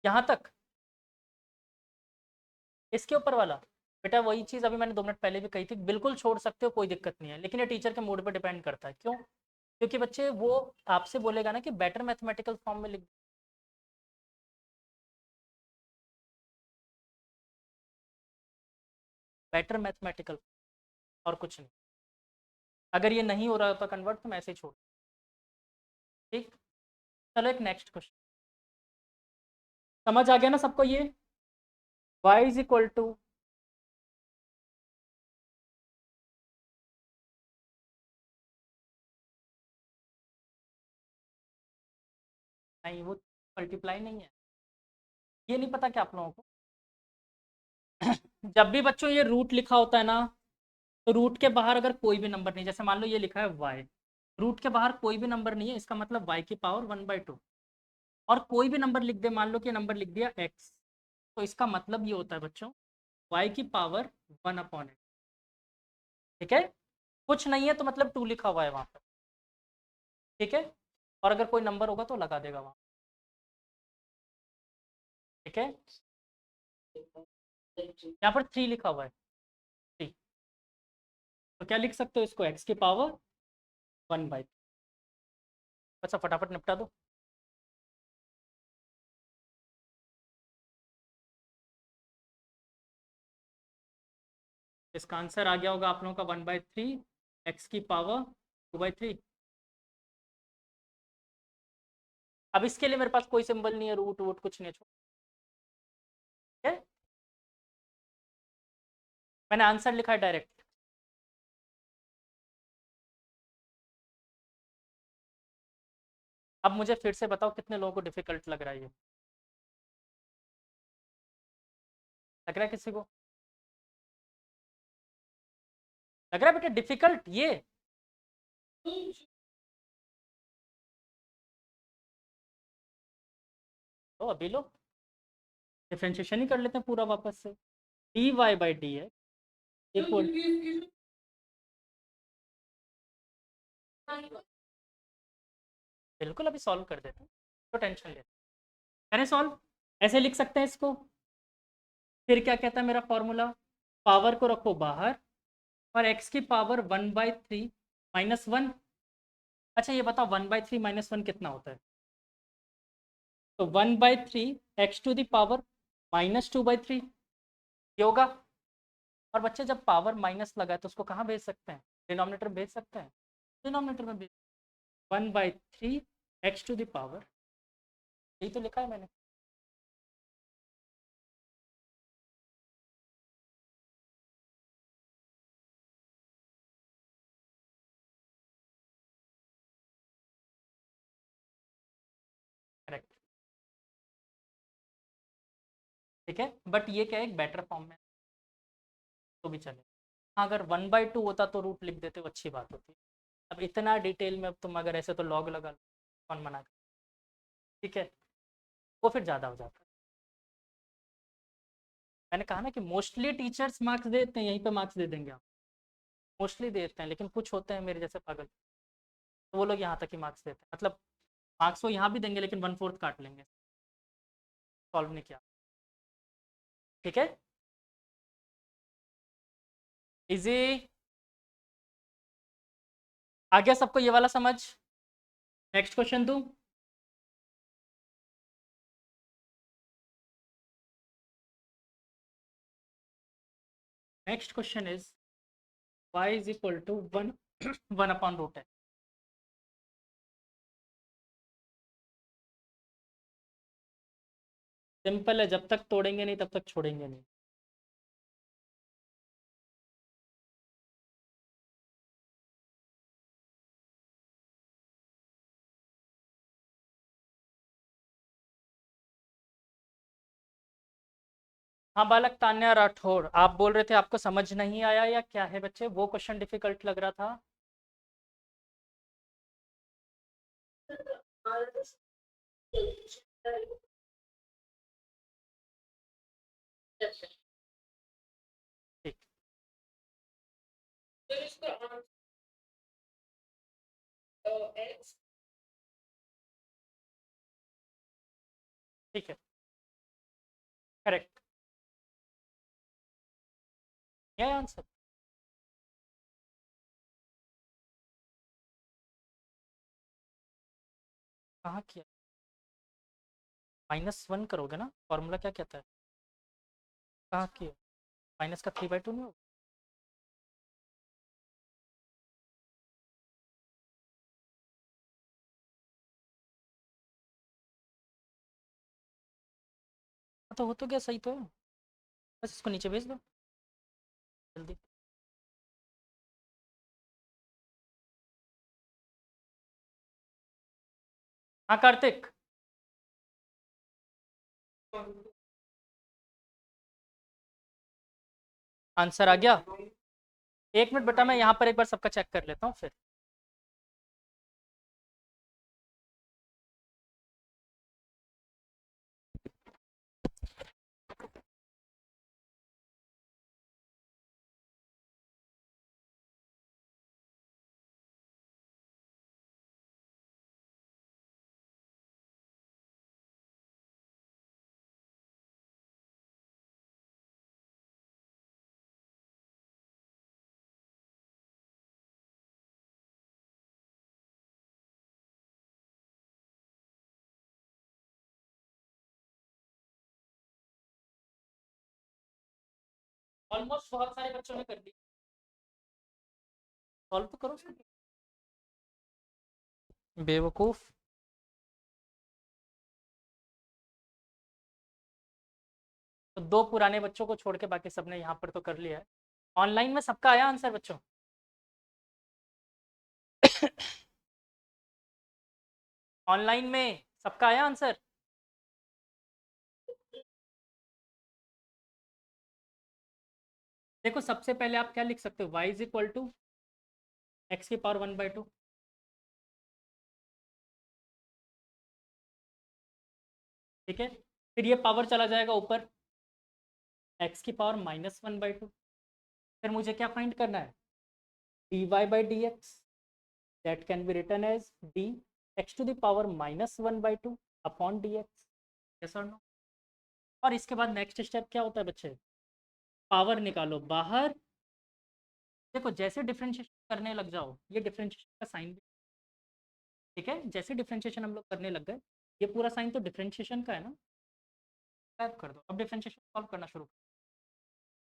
यहाँ तक, इसके ऊपर वाला। बेटा वही चीज़ अभी मैंने 2 मिनट पहले भी कही थी, बिल्कुल छोड़ सकते हो, कोई दिक्कत नहीं है, लेकिन ये टीचर के मूड पर डिपेंड करता है। क्यों? क्योंकि बच्चे वो आपसे बोलेगा ना कि बेटर मैथमेटिकल फॉर्म में लिख, बेटर मैथमेटिकल, और कुछ नहीं। अगर ये नहीं हो रहा होता कन्वर्ट तो मैं ऐसे ही छोड़, ठीक। चलो एक नेक्स्ट क्वेश्चन, समझ आ गया ना सबको ये? y इज इक्वल टू, नहीं वो मल्टीप्लाई नहीं है, ये नहीं पता क्या आप लोगों को? जब भी बच्चों ये रूट लिखा होता है ना, तो रूट के बाहर अगर कोई भी नंबर नहीं, जैसे मान लो ये लिखा है y, रूट के बाहर कोई भी नंबर नहीं है, इसका मतलब y की पावर 1/2। और कोई भी नंबर लिख दे, मान लो कि नंबर लिख दिया x, तो इसका मतलब ये होता है बच्चों y की पावर 1/x, ठीक है। कुछ नहीं है तो मतलब 2 लिखा हुआ है वहां पर, ठीक है। और अगर कोई नंबर होगा तो लगा देगा वहां, ठीक है। यहाँ पर 3 लिखा हुआ है, 3, तो क्या लिख सकते हो इसको? x की पावर 1/3। अच्छा फटाफट निपटा दो। इसका आंसर आ गया होगा आप लोगों का 1/3 एक्स की पावर 2/3। अब इसके लिए मेरे पास कोई सिंबल नहीं है, रूट वूट कुछ नहीं है, ठीक है। मैंने आंसर लिखा है डायरेक्ट। अब मुझे फिर से बताओ कितने लोगों को डिफिकल्ट लग रहा है ये? लग रहा है किसी को? लग रहा है बेटा डिफिकल्ट ये? तो अभी लो, डिफ्रेंशिएशन ही कर लेते हैं पूरा वापस से। डी वाई बाई डी है इक्वल, बिल्कुल अभी सॉल्व कर देते हैं, तो टेंशन लेते हैं। करें सॉल्व, ऐसे लिख सकते हैं इसको। फिर क्या कहता है मेरा फॉर्मूला? पावर को रखो बाहर, और x की पावर 1/3 -1, अच्छा ये बताओ 1/3 -1 कितना होता है? तो 1/3 x⁻⁻2/3 ये होगा। और बच्चे जब पावर माइनस लगा है तो उसको कहाँ भेज सकते हैं? डिनोमिनेटर भेज सकते हैं, डिनोमिनेटर में भेज। 1/3 x⁻, यही तो लिखा है मैंने। करेक्ट। ठीक है, बट ये क्या है, एक बेटर फॉर्म में तो भी चले। हाँ, अगर 1/2 होता तो रूट लिख देते, वो अच्छी बात होती। अब इतना डिटेल में अब तुम अगर ऐसे तो लॉग लगा लो, कौन मना कर। ठीक है, वो फिर ज़्यादा हो जाता है। मैंने कहा ना कि मोस्टली टीचर्स मार्क्स देते हैं, यहीं पे मार्क्स दे देंगे आप। मोस्टली देते हैं, लेकिन कुछ होते हैं मेरे जैसे पागल, तो वो लोग यहाँ तक ही मार्क्स देते हैं। मतलब मार्क्स वो यहाँ भी देंगे लेकिन 1/4 काट लेंगे, सॉल्व नहीं किया। ठीक है, इजी। आ गया सबको ये वाला समझ? नेक्स्ट क्वेश्चन दूं? Next question is y is equal to 1/√x। Simple है, जब तक तोड़ेंगे नहीं तब तक छोड़ेंगे नहीं। हाँ बालक तान्या राठौर, आप बोल रहे थे आपको समझ नहीं आया या क्या है बच्चे? वो क्वेश्चन डिफिकल्ट लग रहा था? ठीक। फिर इसका आंसर x ठीक है, करेक्ट, यह आंसर। कहाँ किया? -1 करोगे ना, फॉर्मूला क्या कहता है? कहाँ किया? माइनस का 3/2 नहीं होगा? तो हो तो गया, सही तो है। बस इसको नीचे भेज दो जल्दी। हाँ कार्तिक, आंसर आ गया। एक मिनट बेटा, मैं यहाँ पर एक बार सबका चेक कर लेता हूँ फिर। ऑलमोस्ट बहुत सारे बच्चों ने कर दी। सॉल्व तो करो उसको। बेवकूफ। तो दो पुराने बच्चों को छोड़ के बाकी सबने यहाँ पर तो कर लिया है। ऑनलाइन में सबका आया आंसर बच्चों? ऑनलाइन में सबका आया आंसर? देखो सबसे पहले आप क्या लिख सकते हो, y is equal to x⁻1/2। ठीक है, फिर ये पावर चला जाएगा ऊपर, x⁻−1/2। फिर मुझे क्या फाइंड करना है? dy/dx, that can be written as d x⁻−1/2 upon dx। Yes और नो? और इसके बाद नेक्स्ट स्टेप क्या होता है बच्चे? पावर निकालो बाहर। देखो जैसे डिफरेंशिएशन करने लग जाओ, ये डिफरेंशिएशन का साइन भी ठीक है, जैसे डिफ्रेंशिएशन हम लोग करने लग गए, ये पूरा साइन तो डिफ्रेंशिएशन का है ना, टाइप कर दो। अब डिफ्रेंशिएशन सॉल्व करना शुरू करो।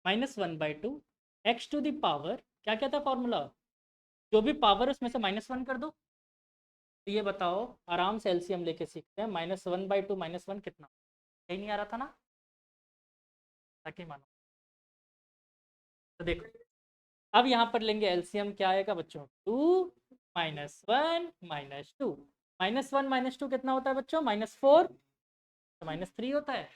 -1/2 x टू द पावर, क्या क्या था फॉर्मूला, जो भी पावर है उसमें से -1 कर दो। तो ये बताओ, आराम से एलसीएम लेके सीखते हैं, -1/2 -1 कितना, यही नहीं आ रहा था ना, ताकि मानो। तो देखो, अब यहाँ पर लेंगे एलसीएम, क्या आएगा बच्चों, 2 -1 -2, -1 -2 कितना होता है बच्चों, -4, तो -3 होता है,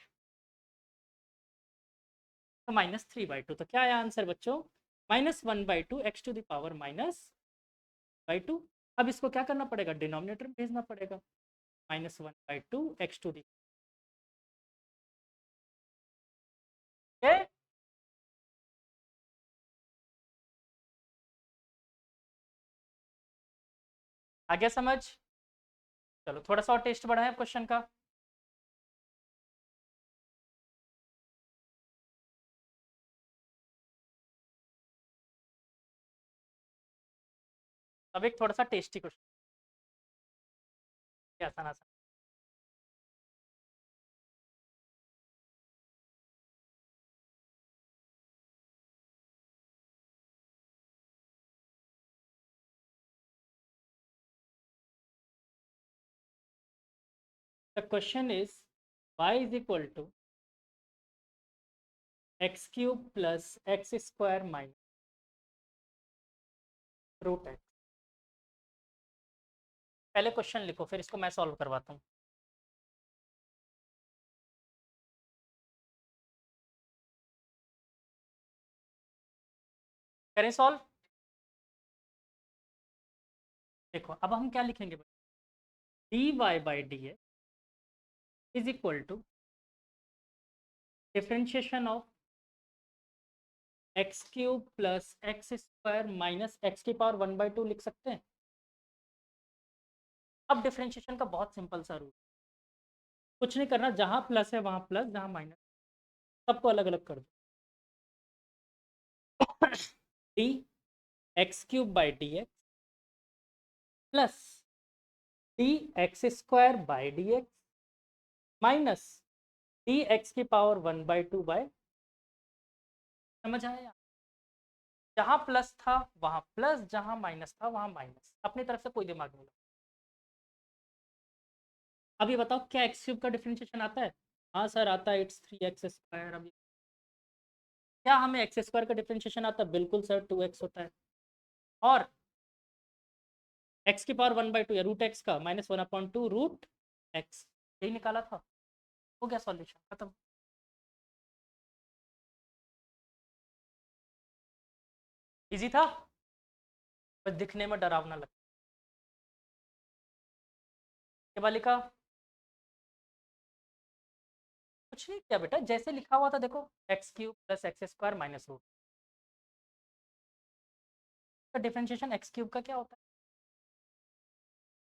तो -3/2, तो क्या आया आंसर बच्चों, -1/2 x टू द पावर -2। अब इसको क्या करना पड़ेगा, डिनोमिनेटर में भेजना पड़ेगा, -1/2 x टू द, आगे समझ। चलो थोड़ा सा और टेस्ट बढ़ाएं क्वेश्चन का। अब एक थोड़ा सा टेस्टी क्वेश्चन, आसान आसान। The question is y is equal to x³ plus x² minus √x। पहले क्वेश्चन लिखो, फिर इसको मैं सॉल्व करवाता हूँ। करें सॉल्व। देखो अब हम क्या लिखेंगे, dy/dx is equal to differentiation of x³ plus x² minus x⁻1/2 लिख सकते हैं। अब डिफरेंशिएशन का बहुत सिंपल सा रूल, कुछ नहीं करना, जहां प्लस है वहां प्लस, जहां माइनस, सबको अलग अलग कर दो। D x³/dx plus dx² minus dx⁻1/2 समझ आया। जहां प्लस था वहां प्लस, जहां माइनस था वहां माइनस, अपनी तरफ से कोई दिमाग नहीं लगा। अभी बताओ क्या x³ का डिफरेंशिएशन आता है, हाँ सर आता है, इट्स 3x²। अभी क्या हमें x² का डिफरेंशिएशन आता है, बिल्कुल सर 2x होता है, और x⁻1/2 या √x का -1/2 √x, यही निकाला था, हो गया सॉल्यूशन खत्म। इजी था, बस दिखने में डरावना लगता है। बालिका कुछ नहीं किया बेटा, जैसे लिखा हुआ था देखो, x³ प्लस x² माइनस √, का डिफरेंशिएशन x³ का क्या होता है,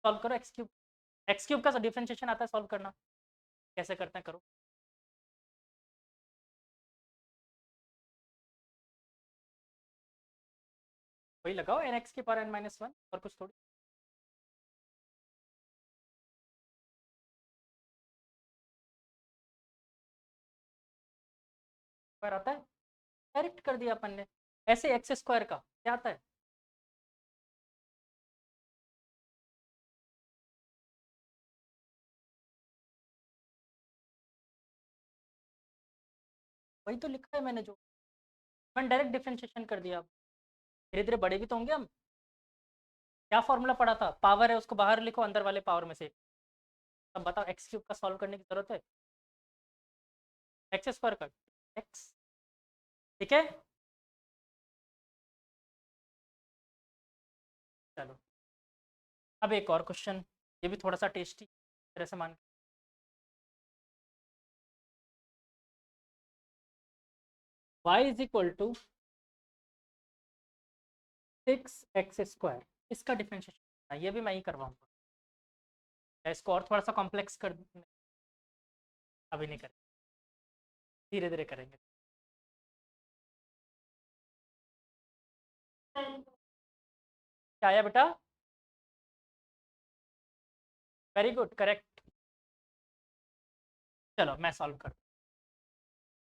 सॉल्व करो x³ का डिफरेंशिएशन आता है सॉल्व करना, कैसे करते हैं करो। वही लगाओ n(x⁻n-1), और कुछ थोड़ी। स्क्वायर आता है, डायरेक्ट कर दिया अपन ने, ऐसे x² का क्या आता है, वही तो लिखा है मैंने, जो मैंने डायरेक्ट डिफरेंशिएशन कर दिया। धीरे धीरे बड़े भी तो होंगे हम। क्या फॉर्मूला पढ़ा था, पावर है उसको बाहर लिखो, अंदर वाले पावर में से। अब बताओ x³ का सॉल्व करने की जरूरत है, x² का x, ठीक है। चलो अब एक और क्वेश्चन, ये भी थोड़ा सा टेस्टी तरह से मान, y is equal to 6x², इसका डिफरेंशिएशन ये भी मैं ही करवाऊंगा, इसको और थोड़ा सा कॉम्प्लेक्स कर, अभी नहीं करें, धीरे धीरे करेंगे। क्या आया बेटा, वेरी गुड, करेक्ट। चलो मैं सॉल्व कर,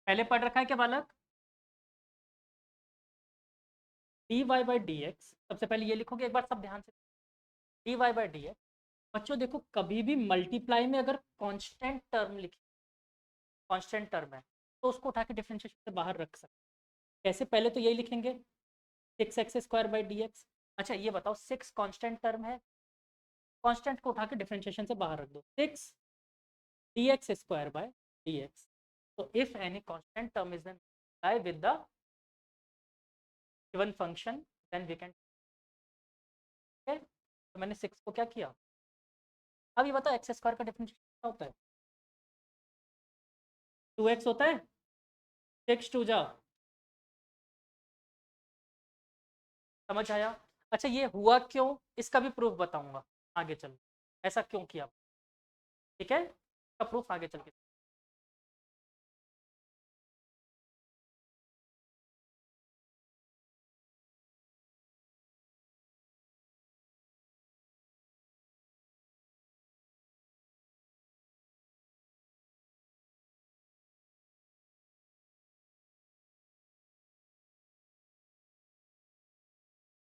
पहले पढ़ रखा है क्या बालक? D y by d x, सबसे पहले ये लिखोगे एक बार सब ध्यान से, d y by d x. बच्चों देखो कभी भी मल्टीप्लाई में अगर कांस्टेंट टर्म लिखी, कांस्टेंट टर्म है तो उसको उठा के डिफरेंशिएशन से बाहर रख सकते। कैसे? पहले तो यही लिखेंगे 6x² बाई डी एक्स। अच्छा ये बताओ 6 कांस्टेंट टर्म है, कांस्टेंट को उठा के डिफरेंशिएशन से बाहर रख दो, 6 dx² बाय dx। तो if any constant term is then multiply with the given function then we can, तो मैंने 6 को क्या किया। अब ये बताओ x² का डिफरेंशिएशन क्या होता है? 2x होता है, 6 2 जा, समझ आया? अच्छा ये हुआ क्यों, इसका भी प्रूफ बताऊंगा आगे चल, ऐसा क्यों किया, ठीक है, इसका प्रूफ आगे चल के।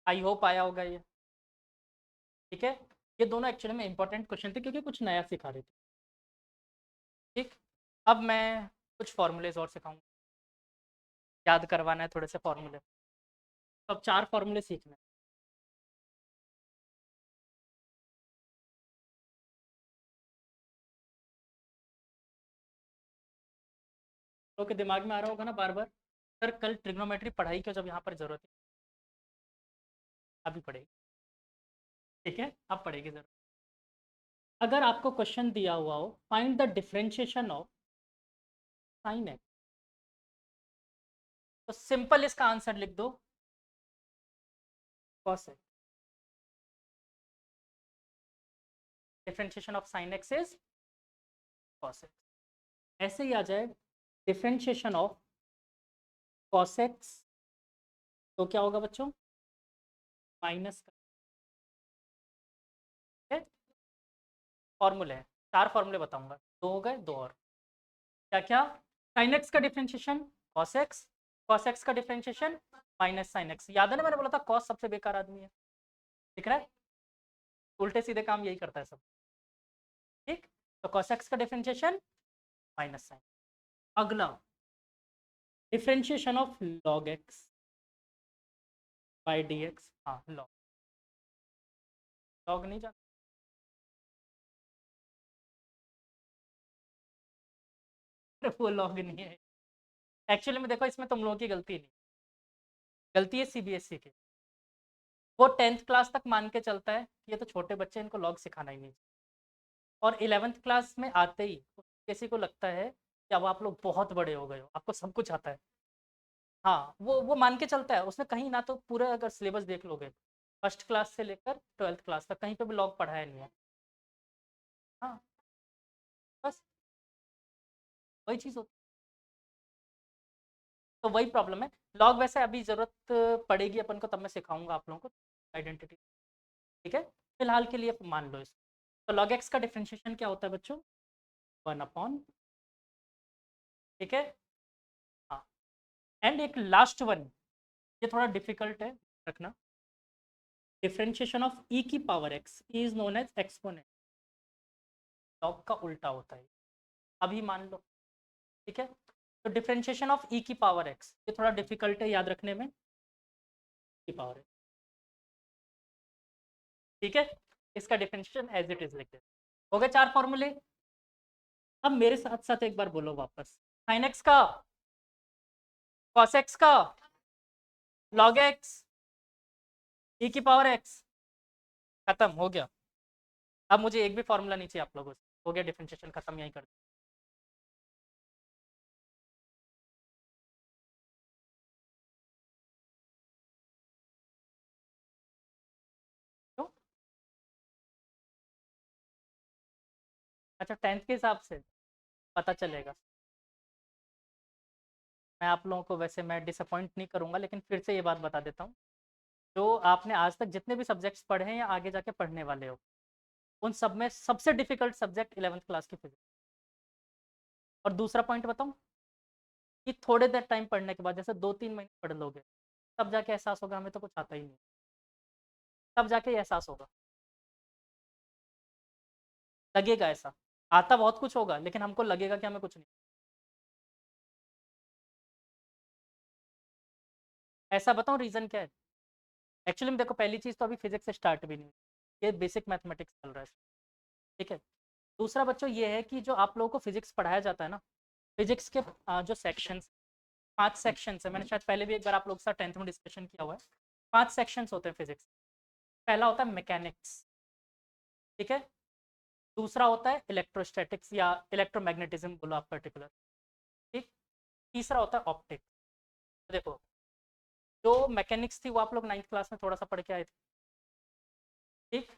आई होप आया होगा ये, ठीक है। ये दोनों एक्चुअली में इंपॉर्टेंट क्वेश्चन थे क्योंकि कुछ नया सिखा रहे थे, ठीक। अब मैं कुछ फॉर्मूलेज और सिखाऊंगा, याद करवाना है थोड़े से फॉर्मूले। तो अब 4 फॉर्मूले सीखने हैं। तो के दिमाग में आ रहा होगा ना बार बार, सर कल ट्रिग्नोमेट्री पढ़ाई क्यों जब यहाँ पर जरूरत है, अभी पढ़ेगी, ठीक है, अब पढ़ेगी जरूर। अगर आपको क्वेश्चन दिया हुआ हो find the differentiation of sine x, तो सिंपल इसका आंसर लिख दो cos x. Differentiation of sine x is cos x. ऐसे ही आ जाए डिफरेंशिएशन ऑफ कॉस एक्स, तो क्या होगा बच्चों, माइनस का, ठीक है। फॉर्मूले हैं, 4 फॉर्मूले बताऊंगा, 2 हो गए, 2 और क्या क्या, साइन एक्स का differentiation cos x, cos x का डिफरेंशिएशन माइनस साइन एक्स। याद है ना मैंने बोला था कॉस सबसे बेकार आदमी है, दिख रहा है, उल्टे सीधे काम यही करता है सब, ठीक। तो cos x का डिफरेंशिएशन माइनस साइन। अगला differentiation of log x by dx, हाँ log, log नहीं जाता, वो log नहीं है एक्चुअली में। देखो इसमें तुम लोगों की गलती नहीं, गलती है सीबीएसई की। वो 10th क्लास तक मान के चलता है ये तो छोटे बच्चे, इनको लॉग सिखाना ही नहीं, और 11th क्लास में आते ही किसी को लगता है कि अब आप लोग बहुत बड़े हो गए हो, आपको सब कुछ आता है। हाँ वो मान के चलता है, उसने कहीं ना तो पूरा अगर सिलेबस देख लोगे फर्स्ट क्लास से लेकर 12th क्लास तक कहीं पे भी लॉग पढ़ाया नहीं है। हाँ बस वही चीज़ होती, तो वही प्रॉब्लम है। लॉग वैसे अभी ज़रूरत पड़ेगी अपन को, तब मैं सिखाऊंगा आप लोगों को आइडेंटिटी, ठीक है। फिलहाल के लिए मान लो इसको। तो लॉग एक्स का डिफरेंशिएशन क्या होता है बच्चों, 1/, ठीक है। हाँ एंड एक लास्ट वन, ये थोड़ा डिफिकल्ट है रखना, डिफरेंशिएशन ऑफ ई की power x is known as exponent, log का उल्टा होता है, अभी मान लो, ठीक है। तो डिफरेंशिएशन ऑफ ई की पावर एक्स, ये थोड़ा डिफिकल्ट है याद रखने में, की पावर एक्स, ठीक है। इसका डिफरेंशिएशन एज इट इज लिख दे, हो गए 4 फॉर्मूले। अब मेरे साथ साथ एक बार बोलो वापस, साइन एक्स का, कॉस एक्स का, लॉग एक्स, ई की पावर एक्स, खत्म हो गया। अब मुझे एक भी फॉर्मूला नहीं चाहिए आप लोगों से, हो गया डिफरेंशिएशन खत्म, यही कर दो। अच्छा 10th के हिसाब से पता चलेगा, मैं आप लोगों को वैसे मैं डिसअपॉइंट नहीं करूंगा, लेकिन फिर से ये बात बता देता हूँ, जो आपने आज तक जितने भी सब्जेक्ट्स पढ़े हैं या आगे जाके पढ़ने वाले हो, उन सब में सबसे डिफिकल्ट सब्जेक्ट 11th क्लास की फिजिक्स। और दूसरा पॉइंट बताऊं कि थोड़े देर टाइम पढ़ने के बाद, जैसे 2-3 महीने पढ़ लोगे, तब जाके एहसास होगा हमें तो कुछ आता ही नहीं, तब जाके एहसास होगा, लगेगा ऐसा, आता बहुत कुछ होगा लेकिन हमको लगेगा कि हमें कुछ नहीं। ऐसा बताऊं रीजन क्या है? एक्चुअली में देखो, पहली चीज तो अभी फिजिक्स से स्टार्ट भी नहीं हुई, ये बेसिक मैथमेटिक्स चल रहा है, ठीक है। दूसरा बच्चों ये है कि जो आप लोगों को फिजिक्स पढ़ाया जाता है ना, फिजिक्स के जो सेक्शंस, 5 सेक्शंस है, मैंने शायद पहले भी एक बार आप लोग के साथ 10th में डिस्कशन किया हुआ है। 5 सेक्शंस होते हैं फिजिक्स। पहला होता है मैकेनिक्स, ठीक है। दूसरा होता है इलेक्ट्रोस्टैटिक्स या इलेक्ट्रोमैग्नेटिज्म बोलो आप पर्टिकुलर, ठीक। तीसरा होता है ऑप्टिक्स। देखो, जो मैकेनिक्स थी वो आप लोग 9th क्लास में थोड़ा सा पढ़ के आए थे, ठीक।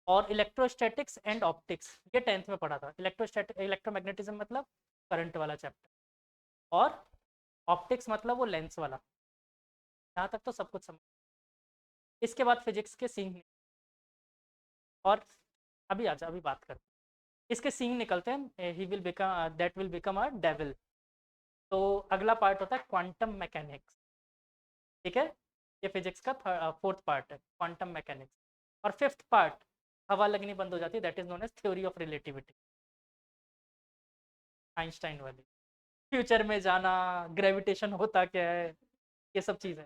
और इलेक्ट्रोस्टैटिक्स एंड ऑप्टिक्स ये 10th में पढ़ा था। इलेक्ट्रोस्टैटिक इलेक्ट्रोमैग्नेटिज्म मतलब करंट वाला चैप्टर, और ऑप्टिक्स मतलब वो लेंस वाला। यहाँ तक तो सब कुछ समझ। इसके बाद फिजिक्स के सीन, और अभी आजा, अभी बात करते हैं इसके सीन निकलते हैं, he will become that will become a devil. तो अगला पार्ट होता है क्वांटम मैकेनिक्स, ठीक है। ये फिजिक्स का 4th पार्ट है, क्वांटम मैकेनिक्स। और 5th पार्ट हवा लगनी बंद हो जाती है, that is known as theory of relativity, Einstein वाली। फ्यूचर में जाना, ग्रेविटेशन होता क्या है, ये सब चीज़ें।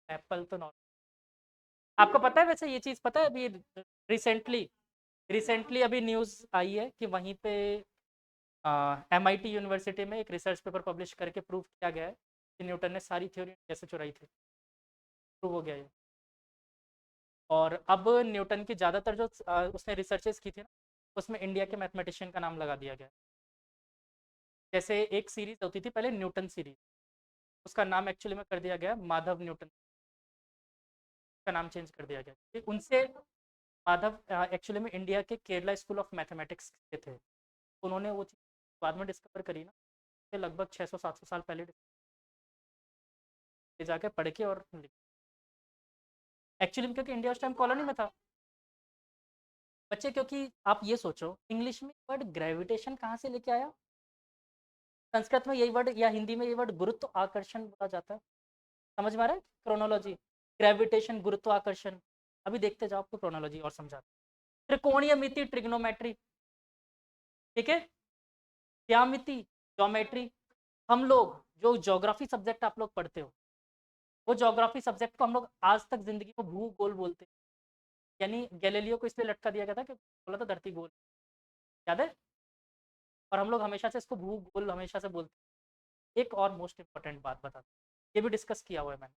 एप्पल तो नॉट। आपको पता है वैसे ये चीज़ पता है, अभी रिसेंटली रिसेंटली अभी न्यूज़ आई है कि वहीं पे MIT यूनिवर्सिटी में एक रिसर्च पेपर पब्लिश करके प्रूव किया गया है कि न्यूटन ने सारी थ्योरी कैसे चुराई थी, प्रूव हो गया ये। और अब न्यूटन की ज़्यादातर जो उसने रिसर्चेस की थी ना, उसमें इंडिया के मैथमेटिशियन का नाम लगा दिया गया। जैसे एक सीरीज होती थी पहले न्यूटन सीरीज, उसका नाम एक्चुअली में कर दिया गया माधव न्यूटन, का नाम चेंज कर दिया गया, ठीक? उनसे माधव एक्चुअली में इंडिया के केरला स्कूल ऑफ मैथमेटिक्स के थे। उन्होंने वो चीज़ बाद में डिस्कवर करी ना, कि लगभग 600-700 साल पहले जाके पढ़ के और एक्चुअली में, क्योंकि इंडिया उस टाइम कॉलोनी में था बच्चे। क्योंकि आप ये सोचो, इंग्लिश में वर्ड ग्रेविटेशन कहाँ से लेके आया? संस्कृत में यही वर्ड, या हिंदी में यही वर्ड गुरुत्व आकर्षण बोला जाता है। समझ में आ रहा है क्रोनोलॉजी? ग्रेविटेशन, गुरुत्व आकर्षण। अभी देखते जाओ, आपको क्रोनोलॉजी और समझाते। त्रिकोणीय मिति, ट्रिग्नोमेट्री, ठीक है। ज्यामिति, ज्योमेट्री। हम लोग जो ज्योग्राफी सब्जेक्ट आप लोग पढ़ते हो, वो ज्योग्राफी सब्जेक्ट को हम लोग आज तक जिंदगी में भूगोल बोलते हैं। यानी गैलीलियो को इसलिए लटका दिया गया था कि बोला था धरती गोल, याद है? और हम लोग हमेशा से इसको भूगोल हमेशा से बोलते हैं। एक और मोस्ट इंपॉर्टेंट बात बता, ये भी डिस्कस किया हुआ है मैंने।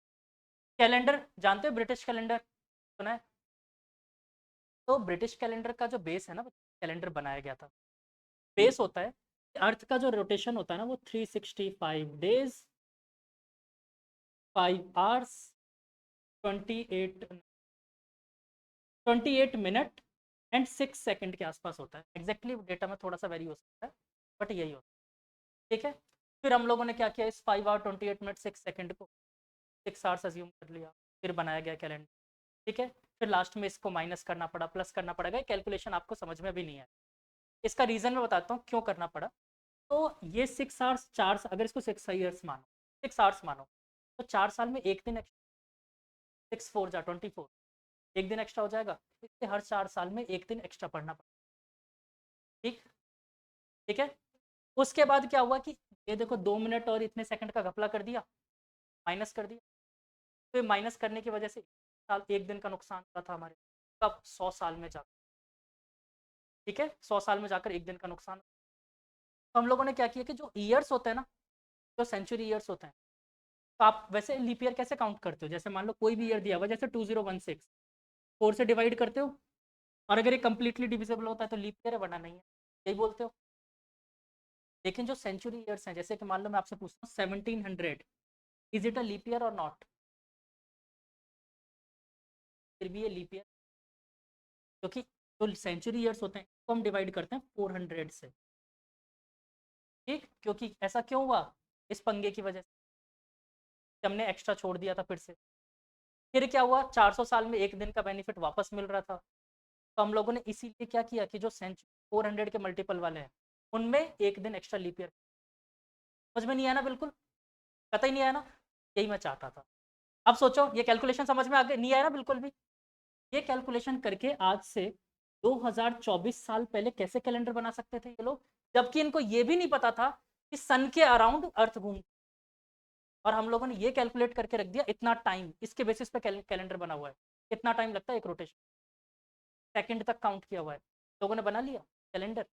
कैलेंडर जानते हो? ब्रिटिश कैलेंडर सुना है? तो ब्रिटिश कैलेंडर का जो बेस है ना, कैलेंडर बनाया गया था, बेस होता है अर्थ का जो रोटेशन होता है ना, वो 365 days, 5 hours, 28 minute and 6 second के आसपास होता है। एग्जैक्टली डेटा में थोड़ा सा वेरी हो सकता है, बट यही होता है, ठीक है। फिर हम लोगों ने क्या किया, इस 5 आवर 28 मिनट 6 सेकंड को 6 आवर्स अज्यूम कर लिया, फिर बनाया गया कैलेंडर, ठीक है। फिर लास्ट में इसको माइनस करना पड़ा, प्लस करना पड़ेगा, कैलकुलेशन आपको समझ में भी नहीं है। इसका रीज़न मैं बताता हूँ क्यों करना पड़ा। तो ये 6 आवर्स, 4, अगर इसको 6 ईयर्स मानो, 6 आवर्स मानो, तो 4 साल में एक दिन एक्स्ट्रा, 6 4 जा 24, एक दिन एक्स्ट्रा हो जाएगा। इससे हर 4 साल में एक दिन एक्स्ट्रा पढ़ना पड़ा, ठीक, ठीक है। उसके बाद क्या हुआ कि ये देखो 2 मिनट और इतने सेकंड का घपला कर दिया, माइनस कर दिया। तो माइनस करने की वजह से साल एक दिन का नुकसान हुआ था हमारे, कब? 100 साल में जाकर, ठीक है, 100 साल में जाकर एक दिन का नुकसान। तो हम लोगों ने क्या किया कि जो ईयर्स होते हैं ना, जो सेंचुरी ईयर्स होते हैं, तो आप वैसे लीप ईयर कैसे काउंट करते हो? जैसे मान लो कोई भी ईयर दिया हुआ, जैसे 2016, 4 से डिवाइड करते हो, और अगर ये कंप्लीटली डिविजिबल होता है तो लीप ईयर है, वरना नहीं है, यही बोलते हो। लेकिन जो सेंचुरी ईयर्स हैं, जैसे कि मान लो मैं आपसे पूछता हूँ 1700, is it a leap year और नॉट? फिर भी ये लीप ईयर, क्योंकि जो सेंचुरी ईयर्स होते हैं तो हम डिवाइड करते हैं 400 से, ठीक। क्योंकि ऐसा क्यों हुआ? इस पंगे की वजह से हमने एक्स्ट्रा छोड़ दिया था फिर से। फिर क्या हुआ, 400 साल में एक दिन का बेनिफिट वापस मिल रहा था, तो हम लोगों ने इसीलिए क्या किया कि जो सेंचुरी 400 के मल्टीपल वाले हैं उनमें एक दिन एक्स्ट्रा लीप ईयर। समझ में नहीं आया ना? बिल्कुल कतई नहीं आया ना? यही मैं चाहता था। अब सोचो ये कैलकुलेशन समझ में आ गई? नहीं आया ना बिल्कुल भी? ये कैलकुलेशन करके आज से 2024 साल पहले कैसे कैलेंडर बना सकते थे ये लोग, जबकि इनको ये भी नहीं पता था कि सन के अराउंड अर्थ घूम, और हम लोगों ने ये कैलकुलेट करके रख दिया इतना टाइम, इसके बेसिस पे कैलेंडर बना हुआ है। कितना टाइम लगता है एक रोटेशन, सेकंड तक काउंट किया हुआ है, लोगों ने बना लिया कैलेंडर।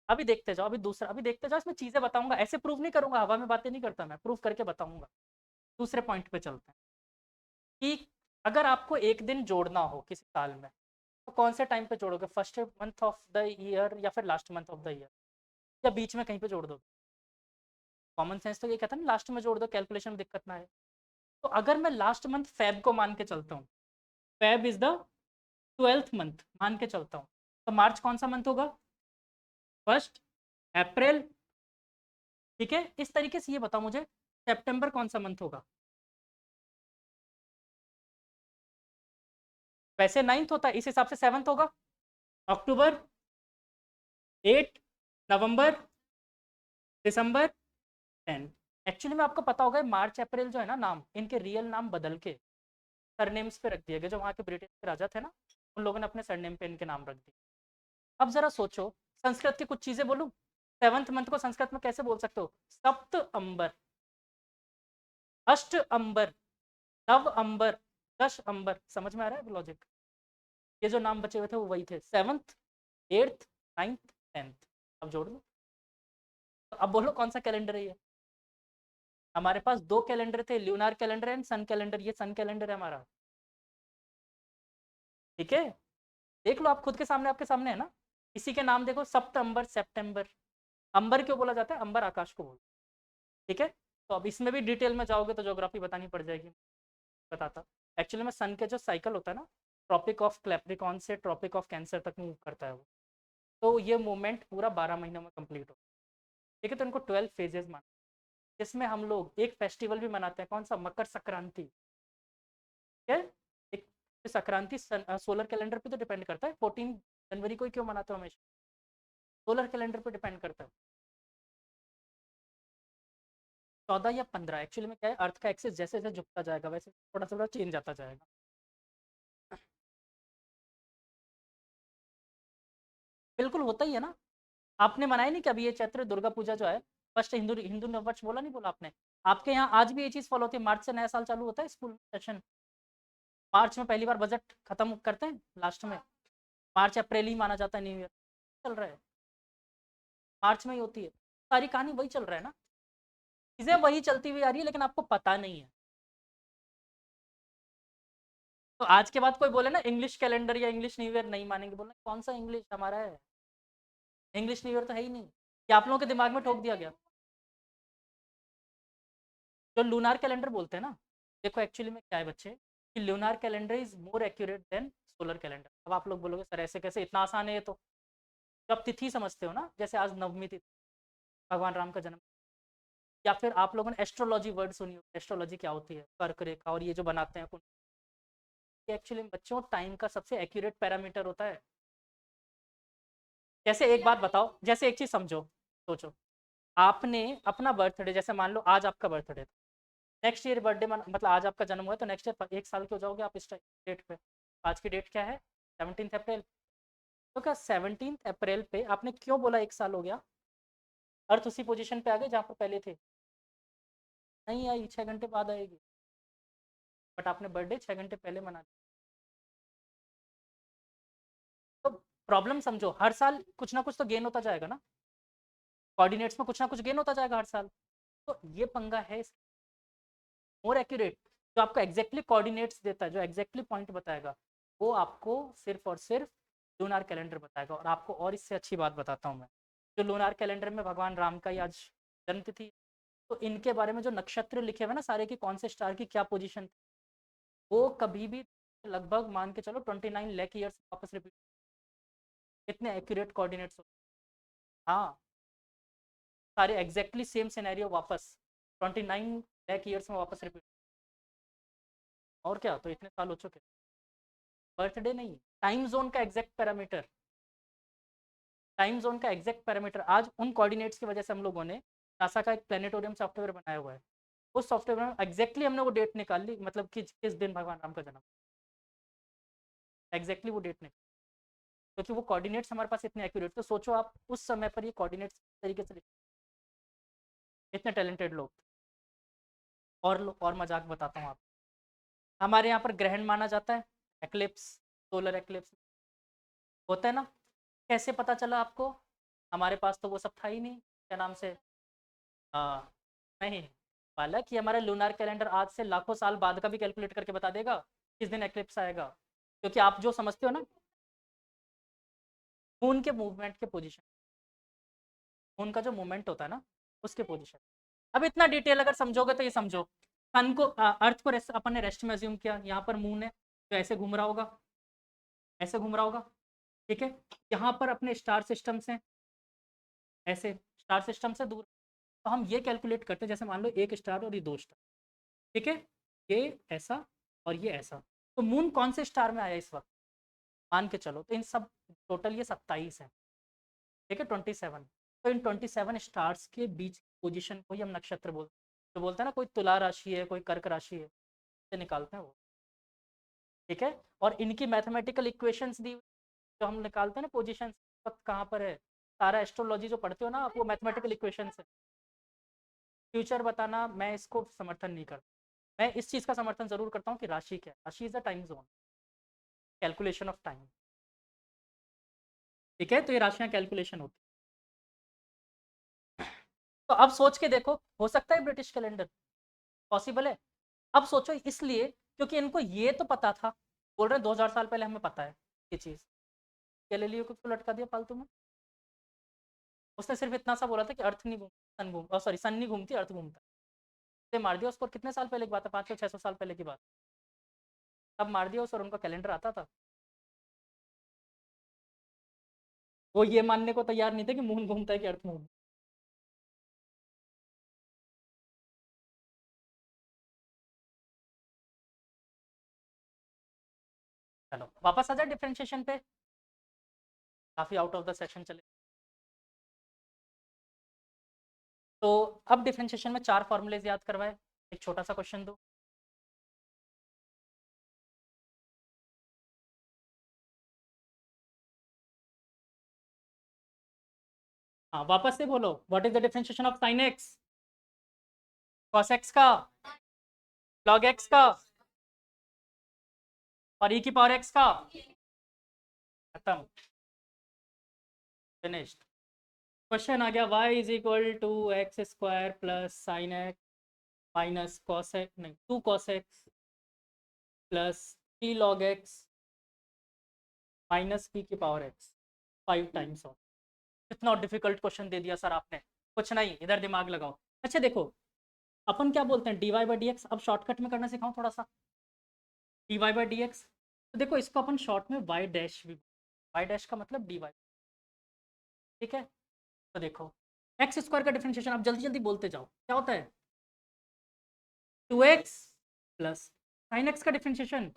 अभी देखते जाओ, अभी दूसरा, अभी देखते जाओ, इसमें चीजें बताऊंगा, ऐसे प्रूव नहीं करूंगा, हवा में बातें नहीं करता मैं, प्रूव करके बताऊंगा। दूसरे पॉइंट पे चलते हैं कि अगर आपको एक दिन जोड़ना हो किसी साल में तो कौन से टाइम पे जोड़ोगे, first month of the year या फिर last month of the year, या बीच में कहीं पे जोड़ दो? कॉमन सेंस तो ये कहता है ना लास्ट में जोड़ दो, कैलकुलेशन में दिक्कत ना है। तो अगर मैं लास्ट मंथ फेब को मान के चलता हूँ, Feb is the 12th month मान के चलता हूँ, तो मार्च कौन सा मंथ होगा? फर्स्ट। अप्रैल, ठीक है, इस तरीके से ये बताओ मुझे सितंबर कौन सा मंथ होगा? वैसे 9th होता है, इस हिसाब से 7th होगा। अक्टूबर, 8, नवंबर, दिसंबर, 10। एक्चुअली में आपको पता होगा मार्च अप्रैल जो है ना नाम, इनके रियल नाम बदल के सरनेम्स पे रख दिए गए। जो वहाँ के ब्रिटिश के राजा थे ना, उन लोगों ने अपने सरनेम पे इनके नाम रख दिए। अब जरा सोचो, संस्कृत की कुछ चीजें बोलूं, 7th मंथ को संस्कृत में कैसे बोल सकते हो? सप्त अंबर, अष्ट अंबर, नव अंबर, दश अंबर। समझ में आ रहा है लॉजिक? ये जो नाम बचे हुए थे वो वही थे, 7th, 8th, 9th, 10th। अब जोड़ लो, तो अब बोलो कौन सा कैलेंडर है ये? हमारे पास दो कैलेंडर थे, ल्यूनार कैलेंडर एंड सन कैलेंडर। ये सन कैलेंडर है हमारा, ठीक है? देख लो आप खुद के सामने, आपके सामने है ना। इसी के नाम देखो, सप्तंबर, सितंबर। अंबर क्यों बोला जाता है? अंबर आकाश को बोल, ठीक है? तो अब इसमें भी डिटेल में जाओगे तो ज्योग्राफी बतानी पड़ जाएगी, बताता। एक्चुअली में सन के जो साइकिल होता है ना, ट्रॉपिक ऑफ कैप्रिकॉर्न से ट्रॉपिक ऑफ कैंसर तक मूव करता है वो। तो ये मूवमेंट पूरा 12 महीनों में कंप्लीट हो, ठीक है? तो इनको 12 फेजेस माना, जिसमें हम लोग एक फेस्टिवल भी मनाते हैं, कौन सा? मकर संक्रांति, ठीक है? एक संक्रांति सोलर कैलेंडर पे तो डिपेंड करता है, 14 जनवरी को ही क्यों मनाते हो हमेशा? सोलर कैलेंडर पे डिपेंड करता है। 14 या 15, एक्चुअली में क्या है, अर्थ का एक्सिस जैसे जैसे झुकता जाएगा वैसे थोड़ा थोड़ा चेंज आता जाएगा। बिल्कुल होता ही है ना। आपने मनाया नहीं कि अभी ये चैत्र दुर्गा पूजा जो है, फर्स्ट हिंदू हिंदू नववर्ष बोला नहीं, बोला आपने? आपके यहाँ आज भी ये चीज फॉलो होती है, मार्च से नया साल चालू होता है स्कूल सेशन। मार्च में पहली बार बजट खत्म करते हैं लास्ट में, मार्च अप्रैल ही माना जाता है न्यू ईयर। चल रहा है, मार्च में ही होती है। सारी कहानी वही चल रहा है ना, चीजें वही चलती हुई आ रही है, लेकिन आपको पता नहीं है। तो आज के बाद कोई बोले ना इंग्लिश कैलेंडर या इंग्लिश न्यू ईयर नहीं मानेंगे, बोलना कौन सा इंग्लिश हमारा है? इंग्लिश न्यू ईयर तो है ही नहीं, ये आप लोगों के दिमाग में ठोक दिया गया। जो लूनार कैलेंडर बोलते हैं ना, देखो एक्चुअली में क्या है बच्चे, कि lunar calendar is more accurate then solar calendar. अब आप लोग बोलोगे सर ऐसे कैसे, इतना आसान है ये तो। जब तिथि समझते हो ना, जैसे आज नवमी तिथि, भगवान राम का जन्म, या फिर आप लोगों ने एस्ट्रोलॉजी वर्ड सुनी हो, एस्ट्रोलॉजी क्या होती है, कर्क रेखा और ये जो बनाते हैं ये एक्चुअली बच्चों टाइम का सबसे एक्यूरेट पैरामीटर होता है। जैसे एक बात बताओ, जैसे एक चीज समझो, सोचो, आपने अपना बर्थडे, जैसे मान लो आज आपका बर्थडे, नेक्स्ट ईयर बर्थडे मतलब आज आपका जन्म हुआ है, तो नेक्स्ट ईयर 1 साल के हो जाओगे आप इस डेट पे। आज की डेट क्या है? 17 अप्रैल। तो क्या 17 अप्रैल पे आपने क्यों बोला 1 साल हो गया? अर्थ उसी पोजीशन पे आ गए जहाँ पर पहले थे? नहीं आई, 6 घंटे बाद आएगी, बट आपने बर्थडे 6 घंटे पहले मना लिया। तो प्रॉब्लम समझो, हर साल कुछ ना कुछ तो गेन होता जाएगा ना, कोऑर्डिनेट्स में कुछ ना कुछ गेन होता जाएगा हर साल। तो ये पंगा है मोर एक्यूरेट, जो आपको एग्जैक्टली कोऑर्डिनेट्स देता है, जो एग्जैक्टली पॉइंट बताएगा, वो आपको सिर्फ और सिर्फ लूनार कैलेंडर बताएगा। और आपको और इससे अच्छी बात बताता हूँ मैं, जो लूनार कैलेंडर में भगवान राम का ही आज जन्म तिथि, तो इनके बारे में जो नक्षत्र लिखे हुए ना सारे, की कौन से स्टार की क्या पोजीशन, वो कभी भी लगभग मान के चलो 29 लाख ईयर्स वापस रिपीट, इतने एक्यूरेट कोऑर्डिनेट्स। हाँ, सारे एग्जैक्टली सेम सिनेरियो वापस 29 लाख ईयर्स में वापस रिपीट। और क्या, तो इतने साल हो चुके, बर्थडे नहीं, टाइम जोन का एग्जैक्ट पैरामीटर, टाइम जोन का एग्जैक्ट पैरामीटर आज उन कोऑर्डिनेट्स की वजह से हम लोगों ने नासा का एक प्लेनेटोरियम सॉफ्टवेयर बनाया हुआ है। उस सॉफ्टवेयर में एग्जैक्टली हमने वो डेट निकाल ली, मतलब कि किस दिन भगवान राम का जन्म, एग्जैक्टली वो डेट निकाल, क्योंकि वो कोऑर्डिनेट्स हमारे पास इतने एक्यूरेट। तो सोचो आप उस समय पर ये कोऑर्डिनेट्स तरीके से इतने टैलेंटेड लोग। और मजाक बताता हूँ आप, हमारे यहाँ पर ग्रहण माना जाता है, एक्लिप्स, सोलर एक्लिप्स होता है ना। कैसे पता चला आपको? हमारे पास तो वो सब था ही नहीं, क्या नाम से, हाँ नहीं, वाला कि हमारा लूनार कैलेंडर आज से लाखों साल बाद का भी कैलकुलेट करके बता देगा किस दिन एक्लिप्स आएगा। क्योंकि आप जो समझते हो ना, मून के मूवमेंट के पोजीशन, मून का जो मूवमेंट होता है ना उसके पोजीशन। अब इतना डिटेल अगर समझोगे तो ये समझो, सन को अर्थ को अपन ने रेस्ट में अज्यूम किया, यहाँ पर मून है तो ऐसे घूम रहा होगा, ऐसे घूम रहा होगा, ठीक है। यहाँ पर अपने स्टार सिस्टम से ऐसे, स्टार सिस्टम से दूर, तो हम ये कैलकुलेट करते हैं, जैसे मान लो एक स्टार और ये दो स्टार, ठीक है, ये ऐसा और ये ऐसा, तो मून कौन से स्टार में आया इस वक्त, मान के चलो, तो इन सब टोटल ये 27 है, ठीक है, 27। तो इन 27 स्टार्स के बीच पोजीशन को ही हम नक्षत्र बोलते हैं। तो बोलते हैं ना कोई तुला राशि है, कोई कर्क राशि है, से निकालते हैं वो, ठीक है। और इनकी मैथमेटिकल इक्वेशंस दी, जो हम निकालते हैं ना पोजीशन वक्त कहाँ पर है, सारा एस्ट्रोलॉजी जो पढ़ते हो ना आप, वो मैथमेटिकल इक्वेशंस है। फ्यूचर बताना मैं इसको समर्थन नहीं करता, मैं इस चीज़ का समर्थन जरूर करता हूँ कि राशि क्या है, राशि is a time zone, calculation of time, ठीक है। तो ये राशियाँ कैलकुलेशन होती है। तो अब सोच के देखो, हो सकता है ब्रिटिश कैलेंडर पॉसिबल है? अब सोचो, इसलिए क्योंकि इनको ये तो पता था, बोल रहे हैं 2000 साल पहले हमें पता है ये चीज़, गैलीलियो को लटका दिया फालतू में। उसने सिर्फ इतना सा बोला था कि अर्थ नहीं घूम, सन घूम, सॉरी सन नहीं घूमती, अर्थ घूमता है, मार दिया उसको। कितने साल पहले की बात है, 500-600 साल पहले की बात, तब मार दिया उस, और उनका कैलेंडर आता था। वो ये मानने को तैयार नहीं थे कि मून घूमता है कि अर्थ घूमता है। चलो वापस आ जाए डिफरेंशिएशन पे, काफी आउट ऑफ द सेशन चले। तो अब डिफरेंशिएशन में 4 फॉर्मूलेज याद करवाए, एक छोटा सा क्वेश्चन दो। हाँ वापस से बोलो, what is the differentiation of sine x, cos x का, लॉग एक्स का, और ई की पावर एक्स का, खत्म, फिनिश्ड। क्वेश्चन आ गया, y is equal to x square plus sine x minus cos x, नहीं 2 cos x plus 3 log x minus p की पावर एक्स 5 टाइम्स ऑफ। इतना डिफिकल्ट क्वेश्चन दे दिया सर आपने, कुछ नहीं, इधर दिमाग लगाओ। अच्छा देखो, अपन क्या बोलते हैं, d y by d x, अब शॉर्टकट में करना सिखाऊं थोड़ा सा, d y by d x, तो देखो इसको अपन शॉर्ट में वाई डैश भी, वाई डैश का मतलब डी वाई, ठीक है। तो देखो एक्स स्क्वायर का डिफरेंशिएशन, आप जल्दी जल्दी बोलते जाओ, क्या होता है, 2x प्लस साइन एक्स का डिफरेंशिएशन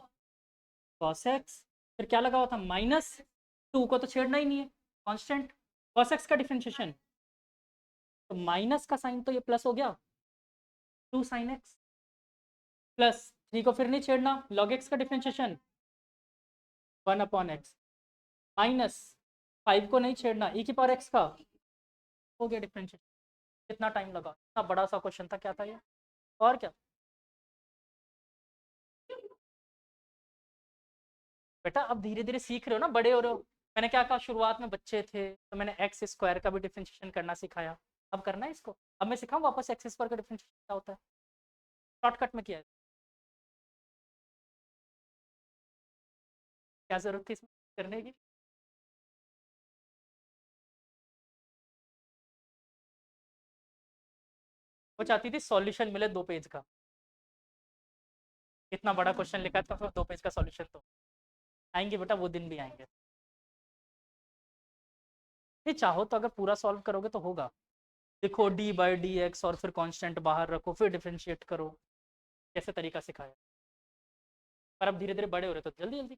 कॉस एक्स, फिर क्या लगा हुआ था माइनस, 2 को तो छेड़ना ही नहीं है, कांस्टेंट, कॉस एक्स का डिफरेंशिएशन, तो माइनस का साइन तो ये प्लस हो गया, 2 साइन एक्स प्लस 3 को फिर नहीं छेड़ना, लॉग एक्स का डिफरेंशिएशन 1 अपॉन एक्स माइनस 5 को नहीं छेड़ना, ई की पावर एक्स का, हो गया डिफरेंशिएशन। कितना टाइम लगा, इतना बड़ा सा क्वेश्चन था, क्या था ये, और क्या बेटा, अब धीरे धीरे सीख रहे हो ना, बड़े हो रहे हो। मैंने क्या कहा, शुरुआत में बच्चे थे तो मैंने एक्स स्क्वायर का भी डिफरेंशिएशन करना सिखाया, अब करना है इसको, अब मैं सिखाऊं वापस एक्स स्क्वायर का डिफरेंशिएशन क्या होता है, शॉर्टकट में किया है, क्या जरूरत थी इसमें करने की। वो चाहती थी सॉल्यूशन मिले 2 पेज का, इतना बड़ा क्वेश्चन लिखा था तो 2 पेज का सॉल्यूशन, तो आएंगे बेटा वो दिन भी आएंगे। नहीं चाहो तो अगर पूरा सॉल्व करोगे तो होगा, देखो डी बाई डी एक्स और फिर कांस्टेंट बाहर रखो फिर डिफरेंशिएट करो, कैसे तरीका सिखाया। पर अब धीरे धीरे बड़े हो रहे तो जल्दी जल्दी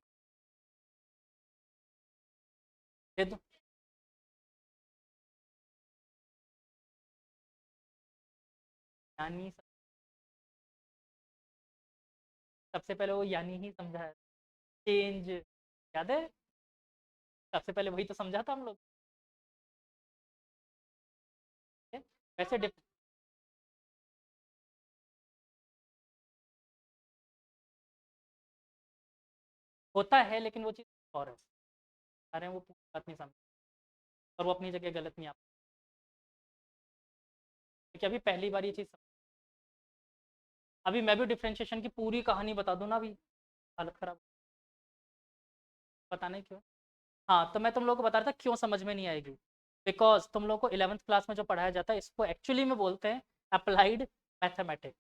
दे दो। यानी सबसे पहले वो यानी ही समझा है, चेंज, याद है? सबसे पहले वही तो समझा था हम लोग। वैसे होता है, लेकिन वो चीज़ और है, अरे वो पूरी बात नहीं समझ, और वो अपनी जगह गलत नहीं आप, क्योंकि अभी पहली बार ये चीज़ अभी मैं भी डिफ्रेंशिएशन की पूरी कहानी बता दूं ना अभी, हालत खराब, पता नहीं क्यों। हाँ, तो मैं तुम लोगों को बता रहा था क्यों समझ में नहीं आएगी, बिकॉज तुम लोग को 11th क्लास में जो पढ़ाया जाता है इसको एक्चुअली में बोलते हैं अप्लाइड मैथमेटिक्स,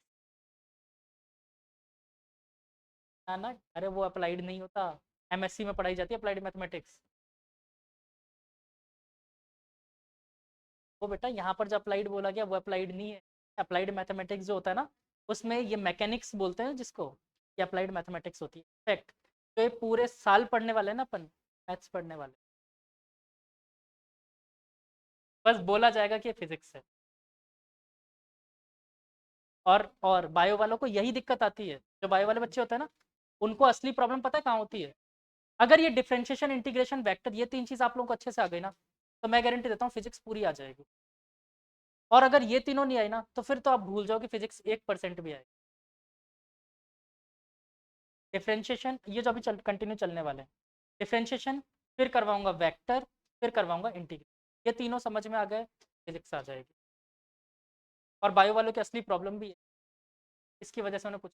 है ना? अरे वो अप्लाइड नहीं होता, एमएससी में पढ़ाई जाती है अप्लाइड मैथमेटिक्स। वो बेटा यहाँ पर जो अप्लाइड बोला गया वो अप्लाइड नहीं है, अप्लाइड मैथमेटिक्स जो होता है ना, उसमें ये मैकेनिक्स बोलते हैं जिसको, ये अप्लाइड मैथमेटिक्स होती है इनफैक्ट। तो ये पूरे साल पढ़ने वाले हैं ना अपन, मैथ्स पढ़ने वाले, बस बोला जाएगा कि ये फिजिक्स है। और बायो वालों को यही दिक्कत आती है, जो बायो वाले बच्चे होते हैं ना, उनको असली प्रॉब्लम पता है कहाँ होती है? अगर ये डिफरेंशिएशन, इंटीग्रेशन, वेक्टर, ये तीन चीज आप लोगों को अच्छे से आ गई ना, तो मैं गारंटी देता हूँ फिजिक्स पूरी आ जाएगी। और अगर ये तीनों नहीं आई ना, तो फिर तो आप भूल जाओ कि फिजिक्स 1% भी आए। डिफरेंशिएशन ये जो अभी कंटिन्यू चलने वाले हैं, डिफरेंशिएशन, फिर करवाऊंगा वेक्टर, फिर करवाऊंगा इंटीग्रेशन, ये तीनों समझ में आ गए, फिजिक्स आ जाएगी। और बायो वालों की असली प्रॉब्लम भी है, इसकी वजह से उन्हें कुछ,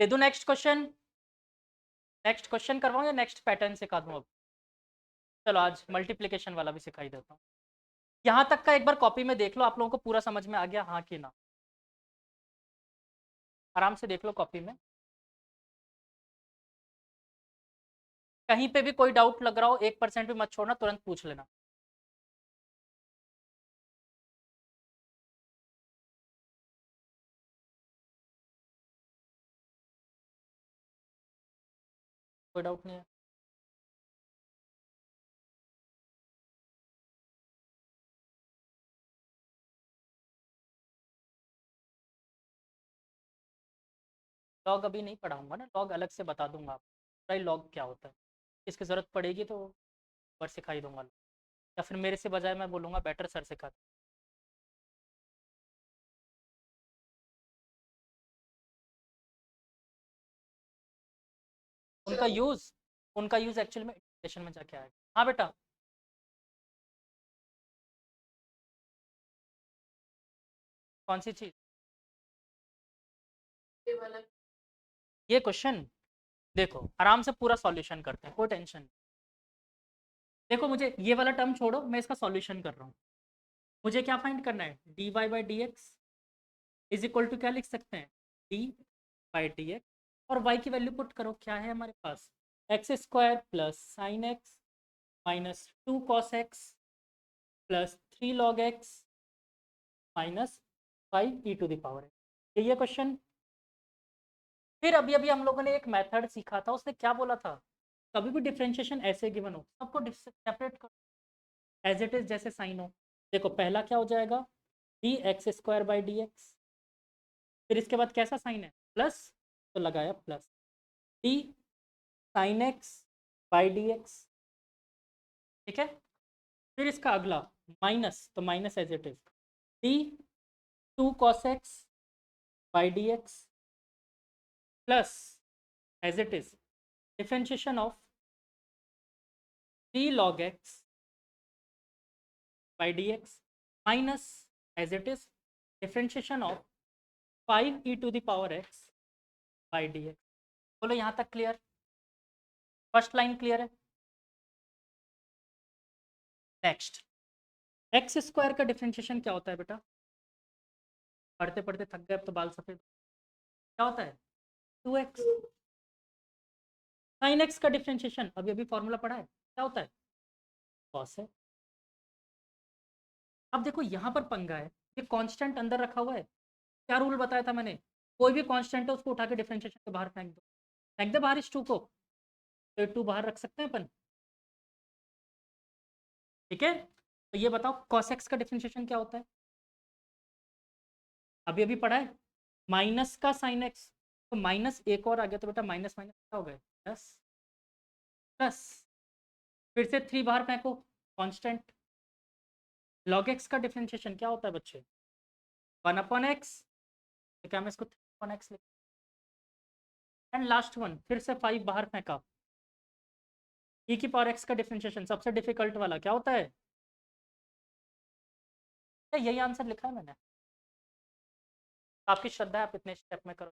दे दूं नेक्स्ट क्वेश्चन? नेक्स्ट क्वेश्चन करवाऊं या नेक्स्ट पैटर्न सिखा दूं अब? चलो आज मल्टीप्लिकेशन वाला भी सिखाई देता हूँ। यहाँ तक का एक बार कॉपी में देख लो, आप लोगों को पूरा समझ में आ गया हाँ कि ना? आराम से देख लो कॉपी में, कहीं पे भी कोई डाउट लग रहा हो 1% भी मत छोड़ना, तुरंत पूछ लेना। कोई डाउट नहीं है? लॉग अभी नहीं पढ़ाऊंगा ना, लॉग अलग से बता दूंगा आपको, लॉग क्या होता है, इसकी ज़रूरत पड़ेगी तो पर सिखाई दूंगा, या फिर मेरे से बजाय मैं बोलूँगा बेटर सर सिखा। उनका यूज़, उनका यूज़ एक्चुअल में इंटीग्रेशन में जाके आएगा। हाँ बेटा, कौन सी चीज़? ये वाला ये क्वेश्चन देखो, आराम से पूरा सॉल्यूशन करते हैं, कोई टेंशन नहीं। देखो मुझे ये वाला टर्म छोड़ो, मैं इसका सॉल्यूशन कर रहा हूँ। मुझे क्या फाइंड करना है? D y by d x is equal to क्या लिख सकते हैं? डी बाई डी एक्स, और वाई की वैल्यू पुट करो, क्या है हमारे पास? X square plus sine x minus 2 cos x plus 3 log x minus 5 e⁻x, यही है क्वेश्चन। फिर अभी अभी हम लोगों ने एक मेथड सीखा था, उसने क्या बोला था? कभी भी डिफरेंशिएशन ऐसे गिवन हो सबको सेपरेट करो एज इट इज जैसे साइन हो। देखो पहला क्या हो जाएगा? D x square by d x, फिर इसके बाद कैसा साइन है? प्लस, तो लगाया plus, d sine x by d x, ठीक है। फिर इसका अगला माइनस, तो minus as it is, d 2 cos x by d x plus as it is differentiation of 3 log x by dx minus as it is differentiation of 5 e⁻x by dx। बोलो यहाँ तक clear? First line clear है? Next, x square का differentiation क्या होता है बेटा? पढ़ते पढ़ते थक गए अब तो बाल सफेद, क्या होता है? 2x, साइन एक्स का डिफरेंशिएशन अभी अभी फॉर्मूला पढ़ा है, क्या होता है? कॉस है। अब देखो यहाँ पर पंगा है, ये कांस्टेंट अंदर रखा हुआ है। क्या रूल बताया था मैंने? कोई भी कांस्टेंट है उसको उठा के डिफरेंशिएशन के बाहर फेंक दे बाहर इस टू को, तो टू बाहर रख सकते हैं अपन। ठीक है, तो ये बताओ cos x का डिफरेंशिएशन क्या होता है? अभी अभी पढ़ा है, माइनस का साइन एक्स, तो माइनस एक और आ गया, तो बेटा माइनस माइनस क्या हो गए, प्लस। प्लस फिर से थ्री बाहर फेंको, कांस्टेंट। log x का डिफरेंशिएशन क्या होता है बच्चे? 1/x, तो क्या मैं इसको 3/x लिख, एंड लास्ट वन फिर से 5 बाहर फेंका। e की पावर x का डिफरेंशिएशन सबसे डिफिकल्ट वाला क्या होता है? यही आंसर लिखा है मैंने, आपकी श्रद्धा है, आप इतने स्टेप में करो।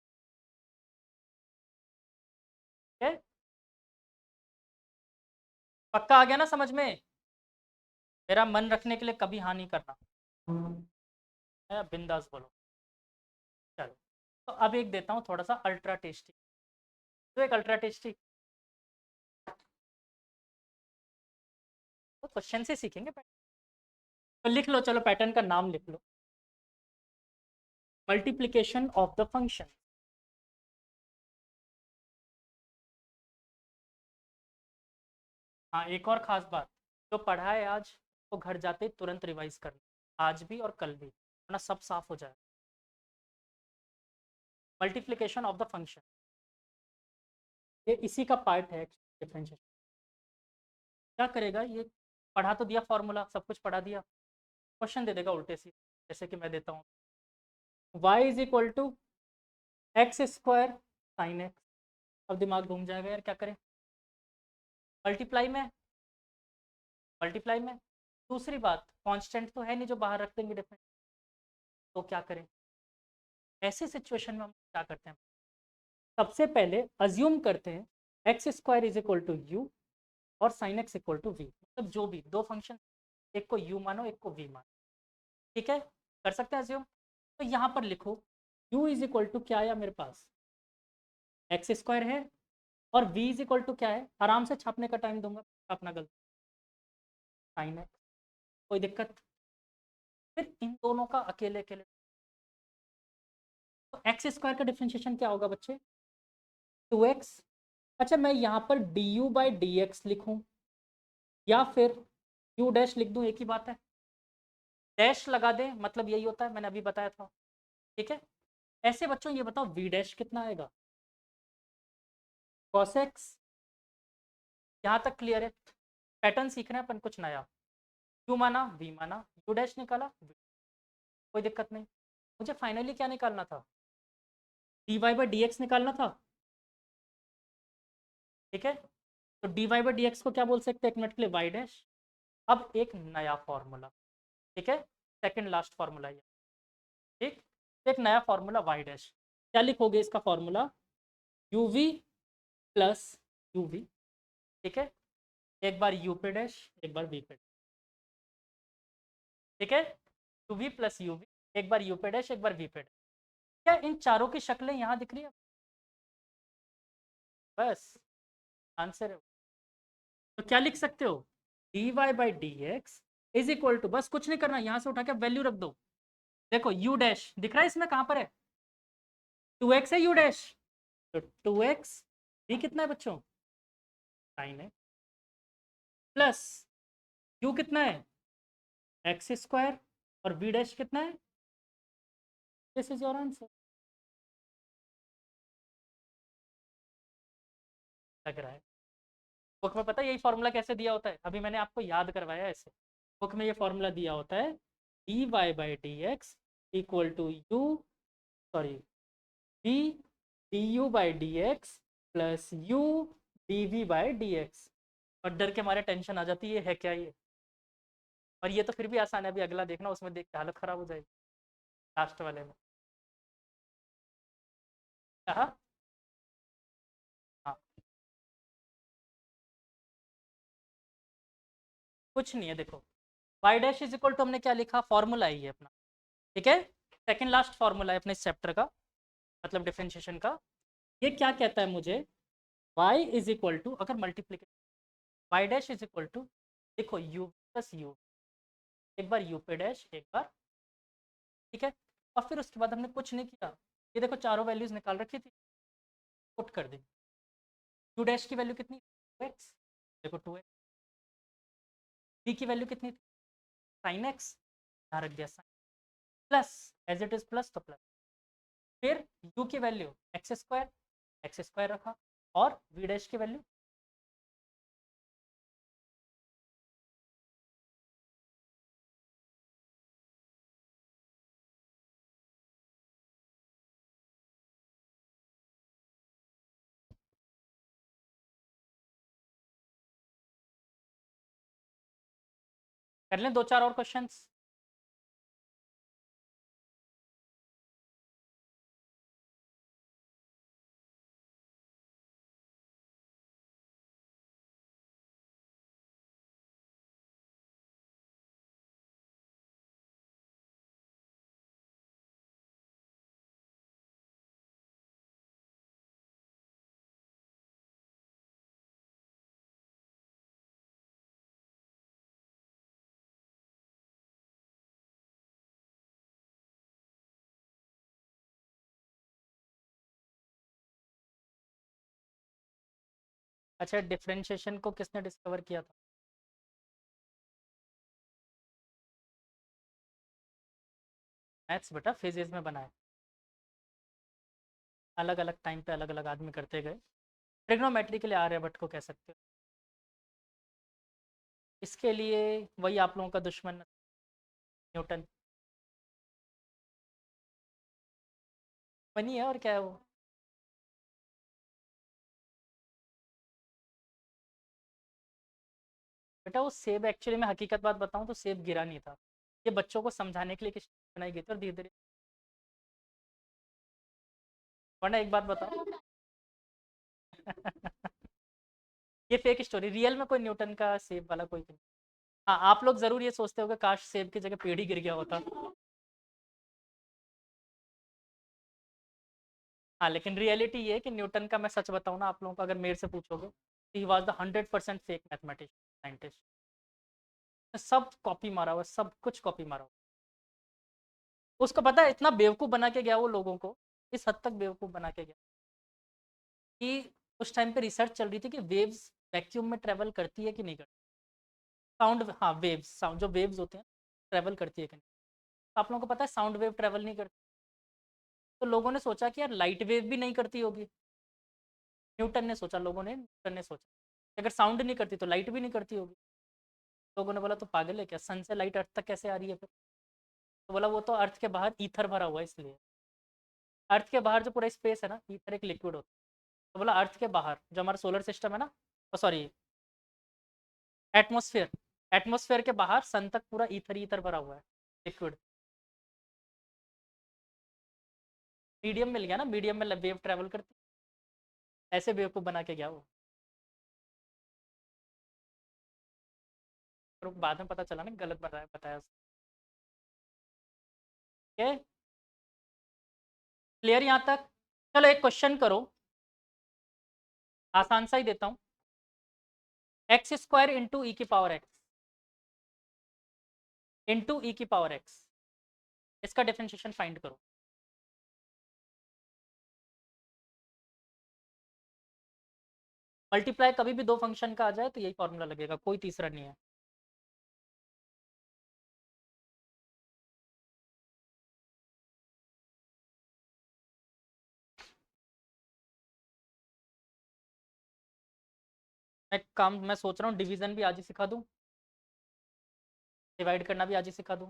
ठीक है, पक्का आ गया ना समझ में? मेरा मन रखने के लिए कभी हाँ नहीं करना, बिंदास बोलो। चलो, तो अब एक देता हूँ थोड़ा सा अल्ट्रा टेस्टी, तो एक अल्ट्रा टेस्टी तो क्वेश्चन से सीखेंगे। तो लिख लो, चलो पैटर्न का नाम लिख लो, मल्टीप्लिकेशन ऑफ द फंक्शन। हाँ, एक और खास बात, जो पढ़ा है आज तो घर जाते ही तुरंत रिवाइज करना, आज भी और कल भी, वरना सब साफ हो जाए। मल्टीप्लिकेशन ऑफ द फंक्शन, ये इसी का पार्ट है डिफरेंशिएशन। क्या करेगा ये? पढ़ा तो दिया, फॉर्मूला सब कुछ पढ़ा दिया, क्वेश्चन दे देगा उल्टे सी, जैसे कि मैं देता हूँ y is equal to x square sine x. अब दिमाग घूम जाएगा यार, क्या करें? मल्टीप्लाई में, मल्टीप्लाई में। दूसरी बात, कांस्टेंट तो है नहीं जो बाहर रख देंगे डिफरेंट, तो क्या करें? ऐसे सिचुएशन में हम क्या करते हैं, सबसे पहले अज्यूम करते हैं x square is equal to u और sine x equal to v, मतलब जो भी दो फंक्शन, एक को u मानो एक को v मानो। ठीक है, कर सकते हैं अज्यूम। तो यहाँ पर लिखो u इज इक्वल टू क्या आया मेरे पास, एक्स स्क्वायर है, और v इज इक्वल टू क्या है, आराम से छापने का टाइम दूंगा, अपना गलती, साइन एक्स, कोई दिक्कत? फिर इन दोनों का अकेले अकेले, तो एक्स स्क्वायर का डिफरेंशिएशन क्या होगा बच्चे? 2x। अच्छा, मैं यहाँ पर du बाई डी एक्स लिखूँ या फिर u डैश लिख दूँ, एक ही बात है, डैश लगा दें मतलब यही होता है, मैंने अभी बताया था। ठीक है, ऐसे बच्चों ये बताओ v डैश कितना आएगा? cos x। यहाँ तक क्लियर है? पैटर्न सीख रहे हैं अपन कुछ नया, u माना v माना, u डैश निकाला v, कोई दिक्कत नहीं। मुझे फाइनली क्या निकालना था? dy बाई डी एक्स निकालना था। ठीक है, तो dy बाई डी एक्स को क्या बोल सकते हैं एक मिनट के लिए, y डैश। अब एक नया फॉर्मूला, ठीक है, सेकंड लास्ट फॉर्मूला ये, ठीक, एक नया फॉर्मूला y डैश। क्या लिखोगे इसका फॉर्मूला? uv plus uv। ठीक है, एक बार u पे डैश, एक बार v पे। ठीक है, uv प्लस uv, एक बार u पे डैश, एक बार v पे डैश। क्या इन चारों की शक्लें यहाँ दिख रही है? बस आंसर है। तो क्या लिख सकते हो? dy by d x is equal to, बस कुछ नहीं करना, यहाँ से उठा के वैल्यू रख दो। देखो u डैश दिख रहा है इसमें, कहाँ पर है? 2x है u डैश, तो 2x, v कितना है बच्चों? साइन है, प्लस u कितना है? एक्स स्क्वायर, और v डैश कितना है? This is your answer. लग रहा है बुक में पता है यही फॉर्मूला कैसे दिया होता है? अभी मैंने आपको याद करवाया ऐसे, बुक में ये फॉर्मूला दिया होता है, dy by d x equal to u, sorry, v du by d x plus u dv by d x. और डर के मारे टेंशन आ जाती है क्या ये? और ये तो फिर भी आसान है, अभी अगला देखना, उसमें देख के हालत खराब हो जाएगी लास्ट वाले में। हाँ हाँ, कुछ नहीं है, देखो y dash is equal to, हमने क्या लिखा, फॉर्मूला ही है अपना। ठीक है, सेकंड लास्ट फॉर्मूला है अपने इस चैप्टर का, मतलब डिफरेंशिएशन का। ये क्या कहता है मुझे? y इज इक्वल टू, अगर multiplication y dash is equal to, देखो u प्लस u, एक बार u पे डैश, एक बार, ठीक है। और फिर उसके बाद हमने कुछ नहीं किया, ये देखो चारों वैल्यूज निकाल रखी थी, पुट कर दी। u डैश की वैल्यू कितनी, 2x, देखो 2x। b की वैल्यू कितनी थी, sin x, यहाँ रख दिया sin, plus as it is plus तो प्लस, फिर u की वैल्यू एक्स स्क्वायर रखा, और v डैश की वैल्यू, कर लें 2-4 और क्वेश्चंस। अच्छा, डिफरेंशिएशन को किसने डिस्कवर किया था, मैथ्स बेटा फिजिक्स में बनाया, अलग अलग टाइम पे अलग अलग आदमी करते गए। ट्रिग्नोमेट्री के लिए आर्यभट्ट को कह सकते हो, इसके लिए वही आप लोगों का दुश्मन न्यूटन बनी है, और क्या है वो। बेटा वो सेब एक्चुअली, मैं हकीकत बात बताऊं तो सेब गिरा नहीं था, ये बच्चों को समझाने के लिए किस बनाई गई थी, और धीरे धीरे, वरना एक बात बताओ ये फेक स्टोरी, रियल में कोई न्यूटन का सेब वाला कोई नहीं। हाँ, आप लोग जरूर ये सोचते हो कि काश सेब की जगह पेड़ ही गिर गया होता। हाँ, लेकिन रियलिटी ये है कि न्यूटन का, मैं सच बताऊँ ना आप लोगों को, अगर मेरे से पूछोगे, he was the 100% fake mathematician, scientist. सब कॉपी मारा हुआ, सब कुछ कॉपी मारा हुआ। उसको पता है, इतना बेवकूफ़ बना के गया वो लोगों को, इस हद तक बेवकूफ़ बना के गया कि उस टाइम पे रिसर्च चल रही थी कि वेव्स वैक्यूम में ट्रेवल करती है कि नहीं करती, साउंड, हाँ वेव्स, साउंड जो वेव्स होते हैं ट्रेवल करती है कि नहीं। तो आप लोगों को पता है साउंड वेव ट्रेवल नहीं करती, तो लोगों ने सोचा कि यार लाइट वेव भी नहीं करती होगी। न्यूटन ने सोचा अगर साउंड नहीं करती तो लाइट भी नहीं करती होगी। लोगों ने बोला तो पागल है क्या, सन से लाइट अर्थ तक कैसे आ रही है फिर। तो बोला वो तो अर्थ के बाहर ईथर भरा हुआ है इसलिए, अर्थ के बाहर जो पूरा स्पेस है ना, ईथर एक लिक्विड होता है। तो बोला अर्थ के बाहर जो हमारा सोलर सिस्टम है ना, सॉरी, एटमोसफेयर, एटमोसफेयर के बाहर सन तक पूरा ईथर ईथर भरा हुआ है, लिक्विड। मीडियम मिल गया ना, मीडियम में वेव ट्रेवल करती, ऐसे बेवकूफ़ बना के गया वो। और बाद में पता चला ना गलत बताया बताया उसने। क्लियर यहाँ तक। चलो एक क्वेश्चन करो, आसान सा ही देता हूँ। एक्स स्क्वायर इंटू ई की पावर एक्स, इंटू ई की पावर एक्स, इसका डिफरेंशिएशन फाइंड करो। मल्टीप्लाई कभी भी दो फंक्शन का आ जाए तो यही फॉर्मूला लगेगा, कोई तीसरा नहीं है। मैं सोच रहा हूँ डिवीजन भी आज ही सिखा दूँ, डिवाइड करना भी आज ही सिखा दूँ,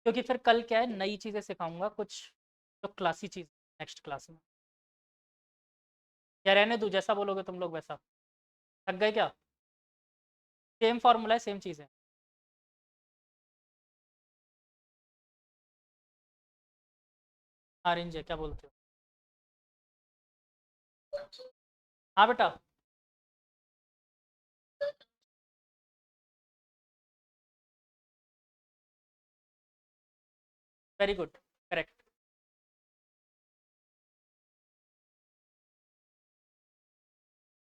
क्योंकि फिर कल क्या है, नई चीज़ें सिखाऊंगा कुछ, तो क्लासी चीज़ नेक्स्ट क्लास में। या रहने दूँ, जैसा बोलोगे तुम लोग वैसा। थक गए क्या, सेम फार्मूला है, सेम चीज़ है। ऑरेंज है, क्या बोलते हो। हाँ बेटा, वेरी गुड, करेक्ट।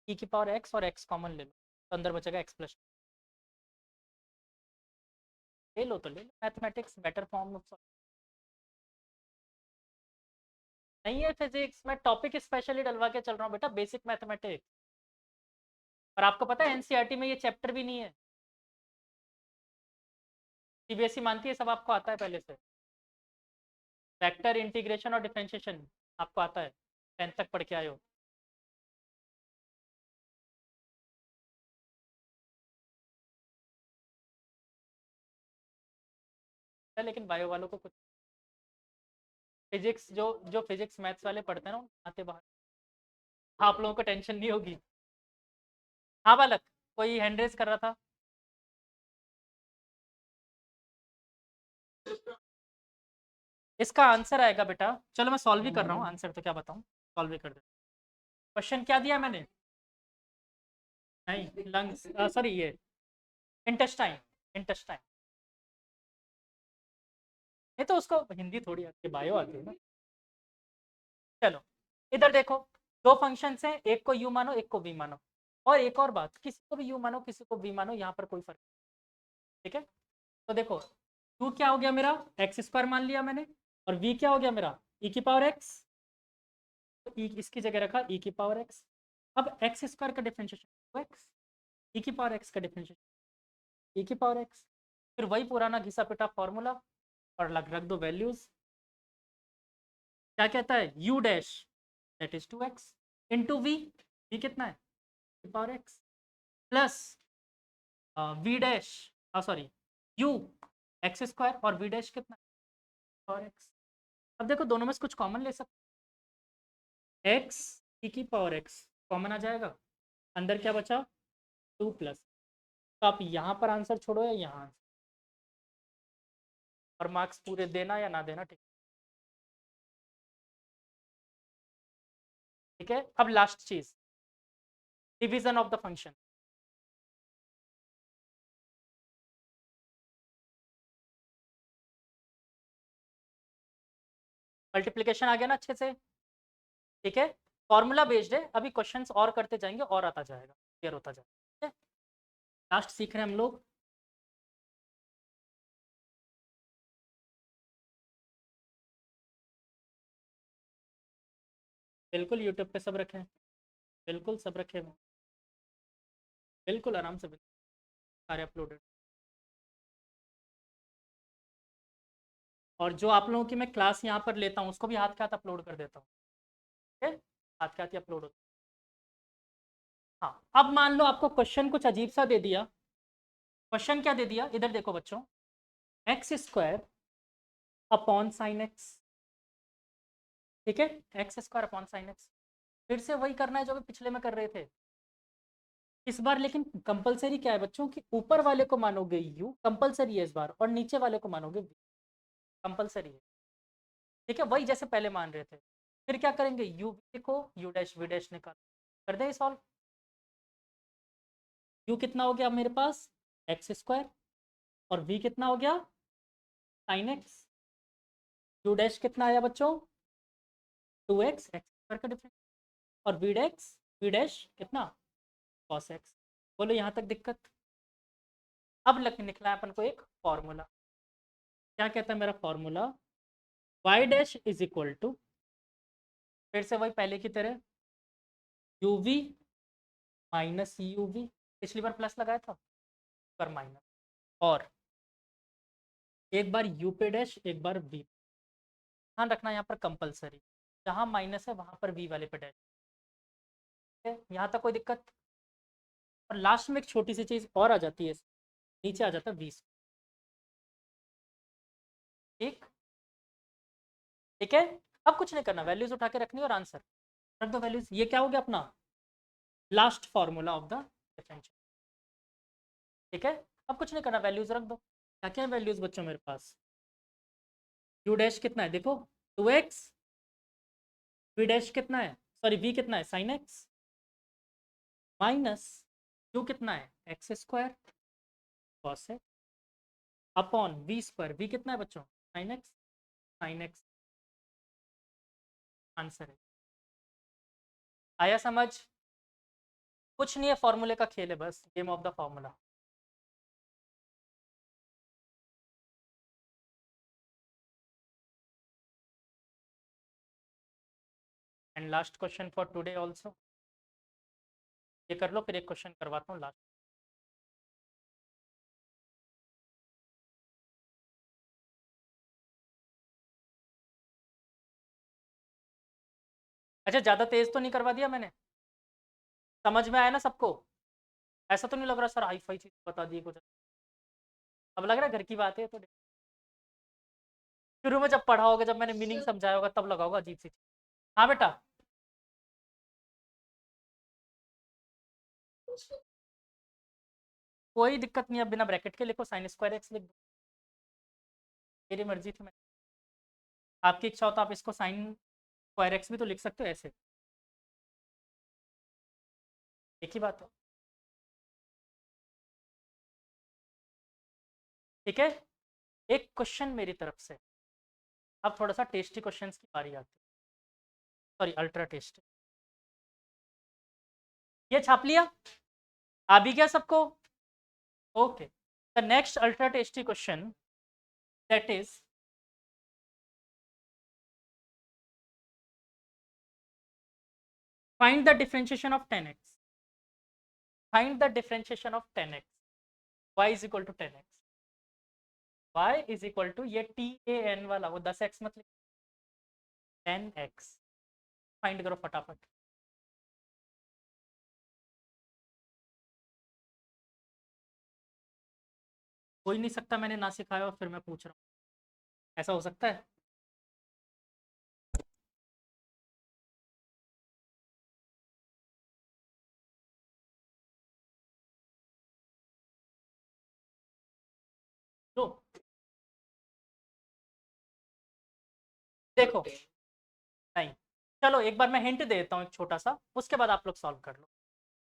ई की पावर एक्स और एक्स कॉमन ले लो तो अंदर बचेगा एक्स प्लस। ले लो तो ले लो, मैथमेटिक्स बेटर फॉर्म ऑफ। नहीं है फिजिक्स, मैं टॉपिक स्पेशली डलवा के चल रहा हूँ बेटा, बेसिक मैथमेटिक्स। और आपको पता है एनसीईआरटी में ये चैप्टर भी नहीं है। सीबीएसई मानती है सब आपको आता है पहले से। वेक्टर इंटीग्रेशन और डिफरेंशिएशन आपको आता है, 10th तक पढ़ के आए हो। लेकिन बायो वालों को कुछ, फिजिक्स जो जो फिजिक्स मैथ्स वाले पढ़ते हैं ना आते बाहर, आप लोगों को टेंशन नहीं होगी। हाँ बालक, कोई हैंड रेज कर रहा था। इसका आंसर आएगा बेटा, चलो मैं सॉल्व ही कर रहा हूँ, आंसर तो क्या बताऊँ, सॉल्व ही कर दे। क्वेश्चन क्या दिया मैंने? नहीं लंग्स, सॉरी ये इंटेस्टाइन, इंटेस्टाइन। नहीं तो उसको हिंदी थोड़ी आती है, बायो आती है ना। चलो इधर देखो, दो फंक्शंस हैं, एक को यू मानो एक को वी मानो। और एक और बात, किसी को भी यू मानो किसी को वी मानो, यहाँ पर कोई फर्क नहीं, ठीक है। तो देखो यू क्या हो गया मेरा, एक्स स्क्वायर मान लिया मैंने, और वी क्या हो गया मेरा, ई की पावर एक्स। तो ई इसकी जगह रखा ई की पावर एक्स। अब एक्स स्क्वायर का डिफरेंशिएशन एक्स, ई की पावर एक्स का डिफरेंशिएशन ई की पावर एक्स। फिर वही पुराना घिसा पिटा फॉर्मूला, और रख दो वैल्यूज। क्या कहता है, u dash that is 2x into v, v कितना है power x, plus v dash, sorry u x square, और वी डैश कितना पावर x। अब देखो दोनों में से कुछ कॉमन ले सकते, x e की पावर x कॉमन आ जाएगा, अंदर क्या बचा 2 प्लस। तो आप यहाँ पर आंसर छोड़ो या यहाँ, और मार्क्स पूरे देना या ना देना, ठीक है। अब लास्ट चीज, division of the function. Multiplication आ गया ना अच्छे से, ठीक है। फॉर्मूला बेस्ड है, अभी क्वेश्चंस और करते जाएंगे और आता जाएगा, क्लियर होता जाएगा, ठीक है। लास्ट सीख रहे हैं हम लोग, बिल्कुल यूट्यूब पे सब रखे हैं, बिल्कुल सब रखे हुए, बिल्कुल आराम से, बिल्कुल सारे अपलोडेड। और जो आप लोगों की मैं क्लास यहाँ पर लेता हूँ उसको भी हाथ के हाथ अपलोड कर देता हूँ, ठीक है, हाथ के हाथ ही अपलोड होता है। हाँ अब मान लो आपको क्वेश्चन कुछ अजीब सा दे दिया। क्वेश्चन क्या दे दिया, इधर देखो बच्चों, x square upon sine x, ठीक है, x square upon sine x. फिर से वही करना है जो भी पिछले में कर रहे थे इस बार, लेकिन कंपलसरी क्या है बच्चों कि ऊपर वाले को मानोगे यू, कंपलसरी है इस बार, और नीचे वाले को मानोगे वी, कंपलसरी है, ठीक है, वही जैसे पहले मान रहे थे। फिर क्या करेंगे, यू लिखो, यू डैश वी डैश निकाल, कर दें सॉल्व। यू कितना हो गया मेरे पास एक्स स्क्वायर, और वी कितना हो गया साइन एक्स, यू डैश कितना आया बच्चों 2x, एक्स स्क्वायर का डिफरेंस, और वी डैश कितना कॉस एक्स। बोलो यहाँ तक दिक्कत। अब निकला है अपन को एक फॉर्मूला, क्या कहता है मेरा formula, y dash is equal to, फिर से वही पहले की तरह, u v minus u v, पिछली बार प्लस लगाया था पर माइनस, और एक बार यू पे डैश एक बार वी, ध्यान रखना यहाँ पर कंपलसरी, जहाँ माइनस है वहां पर वी वाले पे डैश, ठीक है, यहाँ तक कोई दिक्कत। और लास्ट में एक छोटी सी चीज और आ जाती है, नीचे आ जाता है 20, ठीक, ठीक है। अब कुछ नहीं करना, वैल्यूज उठा के रखनी और आंसर रख दो वैल्यूज। ये क्या हो गया अपना last formula of the differential, ठीक है। अब कुछ नहीं करना, वैल्यूज रख दो। क्या क्या है वैल्यूज बच्चों मेरे पास, यू डैश कितना है देखो 2x, वी डैश कितना है, सॉरी वी कितना है साइन एक्स, माइनस यू कितना है x square cos x, upon v square, v कितना है बच्चों साइन एक्स, आंसर है। आया समझ? कुछ नहीं है, फॉर्मूले का खेल है बस, game of the formula. And last question for today also, ये कर लो फिर एक क्वेश्चन करवाता हूँ लास्ट। अच्छा ज़्यादा तेज तो नहीं करवा दिया मैंने? समझ में आया ना सबको? ऐसा तो नहीं लग रहा सर हाई फाई चीज बता दी कुछ? अब लग रहा है घर की बात है तो शुरू में जब पढ़ा होगा, जब मैंने मीनिंग समझाया होगा तब लगा होगा अजीब सी चीज। हाँ बेटा, कोई दिक्कत नहीं है, बिना ब्रैकेट के लिखो, साइन स्क्वायर एक्स लिख दो, मेरी मर्जी थी। मैं आपकी इच्छा हो तो आप इसको साइन स्क्वायर एक्स भी तो लिख सकते हो ऐसे, एक ही बात है। ठीक है, एक क्वेश्चन मेरी तरफ से। अब थोड़ा सा टेस्टी क्वेश्चंस की बारी आती है, सॉरी अल्ट्रा टेस्टी। ये छाप लिया, आ भी गया सबको? Okay, the next ultra tasty question that is, find the differentiation of 10x. Find the differentiation of 10x. y is equal to 10x. y is equal to ये tan वाला वो 10x मत लिख, 10x फाइंड करो फटाफट। हो ही नहीं सकता मैंने ना सिखाया और फिर मैं पूछ रहा हूँ, ऐसा हो सकता है? लो देखो, नहीं, चलो एक बार मैं हिंट दे देता हूँ एक छोटा सा, उसके बाद आप लोग सॉल्व कर लो।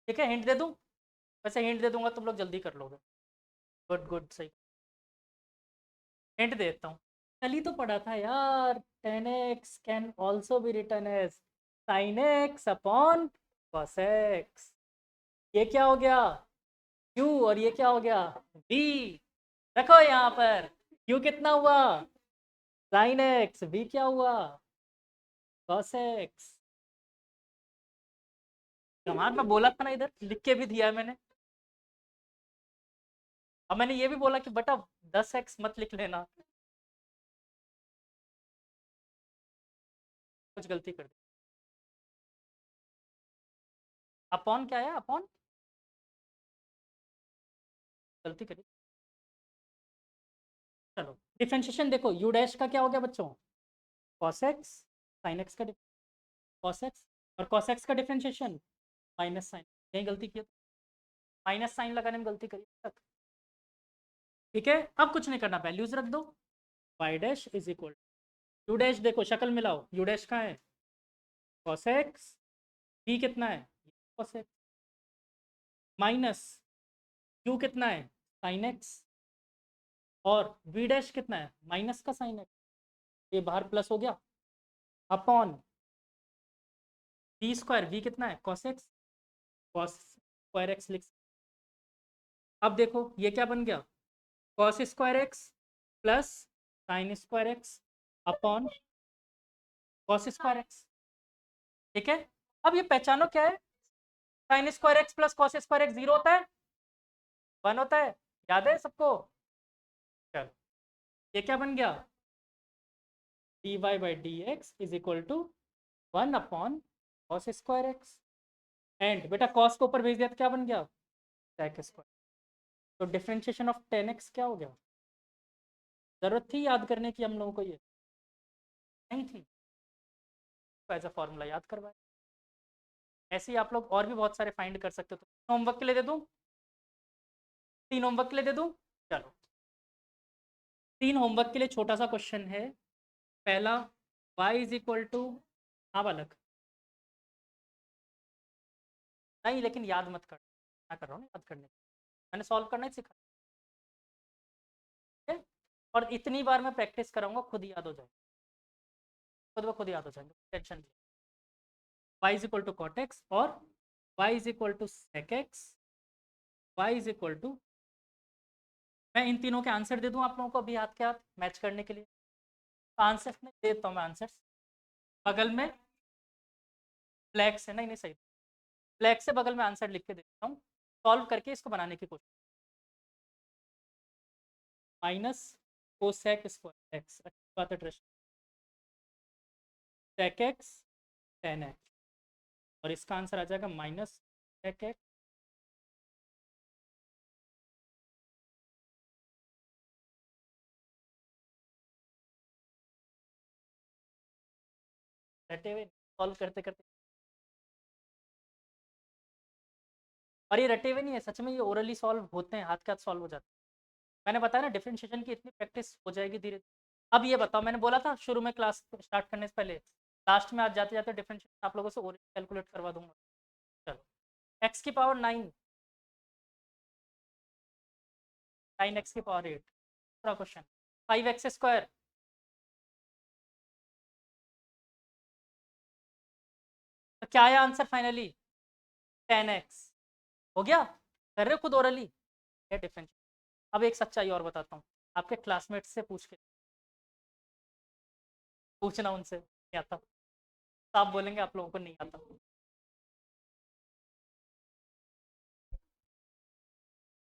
ठीक है, हिंट दे दूँ? वैसे हिंट दे दूंगा तुम लोग जल्दी कर लोगे। गुड गुड, सही। हिंट दे देता हूँ, कल ही तो पढ़ा था यार, 10x can also be written as sin x upon cos x। ये क्या हो गया? q, और ये क्या हो गया? v। रखो यहाँ पर, q कितना हुआ? sin x, v क्या हुआ? cos x। कमाल, मैं बोला था ना, इधर लिख के भी दिया है मैंने। अब मैंने ये भी बोला कि बेटा 10x मत लिख लेना, कुछ गलती कर दी। अपॉन क्या है? अपॉन गलती करी। चलो डिफरेंशिएशन देखो, u डैश का क्या हो गया बच्चों? cos x, sin x का cos x, और cos x का डिफरेंशिएशन माइनस साइन। यही गलती की, माइनस साइन लगाने में गलती करी तक। ठीक है, अब कुछ नहीं करना, वैल्यूज रख दो। y dash is equal you dash, देखो शक्ल मिलाओ, u डैश कहाँ है? cos x, v कितना है? cos x, माइनस q कितना है? sin x, और v डैश कितना है? माइनस का sin x, ये बाहर प्लस हो गया, अपॉन v स्क्वायर, v कितना है? cos x, cos square x लिख। अब देखो ये क्या बन गया? cos square x plus sine square x upon cos square x. ठीक है, अब ये पहचानो क्या है? Sine square x plus cos square x 0 होता है, 1 होता है, याद है सबको? चलो ये क्या बन गया? dy by d x is equal to 1 upon cos square x, and बेटा cos को ऊपर भेज दिया तो क्या बन गया? sec square. तो डिफरेंशिएशन ऑफ 10x क्या हो गया? जरूरत थी याद करने की हम लोगों को? ये नहीं थी, तो एज अ फॉर्मूला याद करवाए। ऐसे ही आप लोग और भी बहुत सारे फाइंड कर सकते हो। तो होमवर्क के लिए दे दूं? 3 होमवर्क के लिए दे दूं? चलो 3 होमवर्क के लिए छोटा सा क्वेश्चन है। पहला, y इज इक्वल टू, हाँ बालक, नहीं लेकिन याद मत कर, मैं कर रहा हूँ याद करने, मैंने सॉल्व करना ही सिखा है। और इतनी बार मैं प्रैक्टिस कराऊंगा, खुद याद हो जाएगा, खुद ब खुद याद हो जाएंगे, टेंशन नहीं। y is equal to cot x और y is equal to sec x, y is equal to, मैं इन तीनों के आंसर दे दूं आप लोगों को अभी हाथ के हाथ मैच करने के लिए। आंसर नहीं देता हूँ मैं, आंसर्स बगल में ब्लैक से, नहीं नहीं सही, ब्लैक से बगल में आंसर लिख के देता हूँ, सॉल्व करके इसको बनाने की कोशिश। माइनस कोसेक स्क्वायर एक्स, अच्छी बात है ट्रेश, सेक एक्स टेन एक्स, और इसका आंसर आ जाएगा माइनस सेक एक्स रटे हुए सॉल्व करते करते। और ये रटे हुए नहीं है सच में, ये ओरली सॉल्व होते हैं, हाथ के हाथ सॉल्व हो जाते हैं। मैंने बताया ना डिफरेंशिएशन की इतनी प्रैक्टिस हो जाएगी धीरे धीरे। अब ये बताओ, मैंने बोला था शुरू में क्लास स्टार्ट करने से पहले, लास्ट में आज जाते जाते डिफरेंशिएशन आप लोगों से ओरली कैलकुलेट करवा दूंगा। चलो, एक्स की पावर 9, 9x की पावर 8, दूसरा क्वेश्चन 5x स्क्वायर, तो क्या आया आंसर फाइनली? 10x। हो गया, कर रहे हो खुद ओरली, ये डिफरेंस। अब एक सच्चाई और बताता हूँ, आपके क्लासमेट्स से पूछ के पूछना, उनसे नहीं आता, तो आप बोलेंगे आप लोगों को नहीं आता।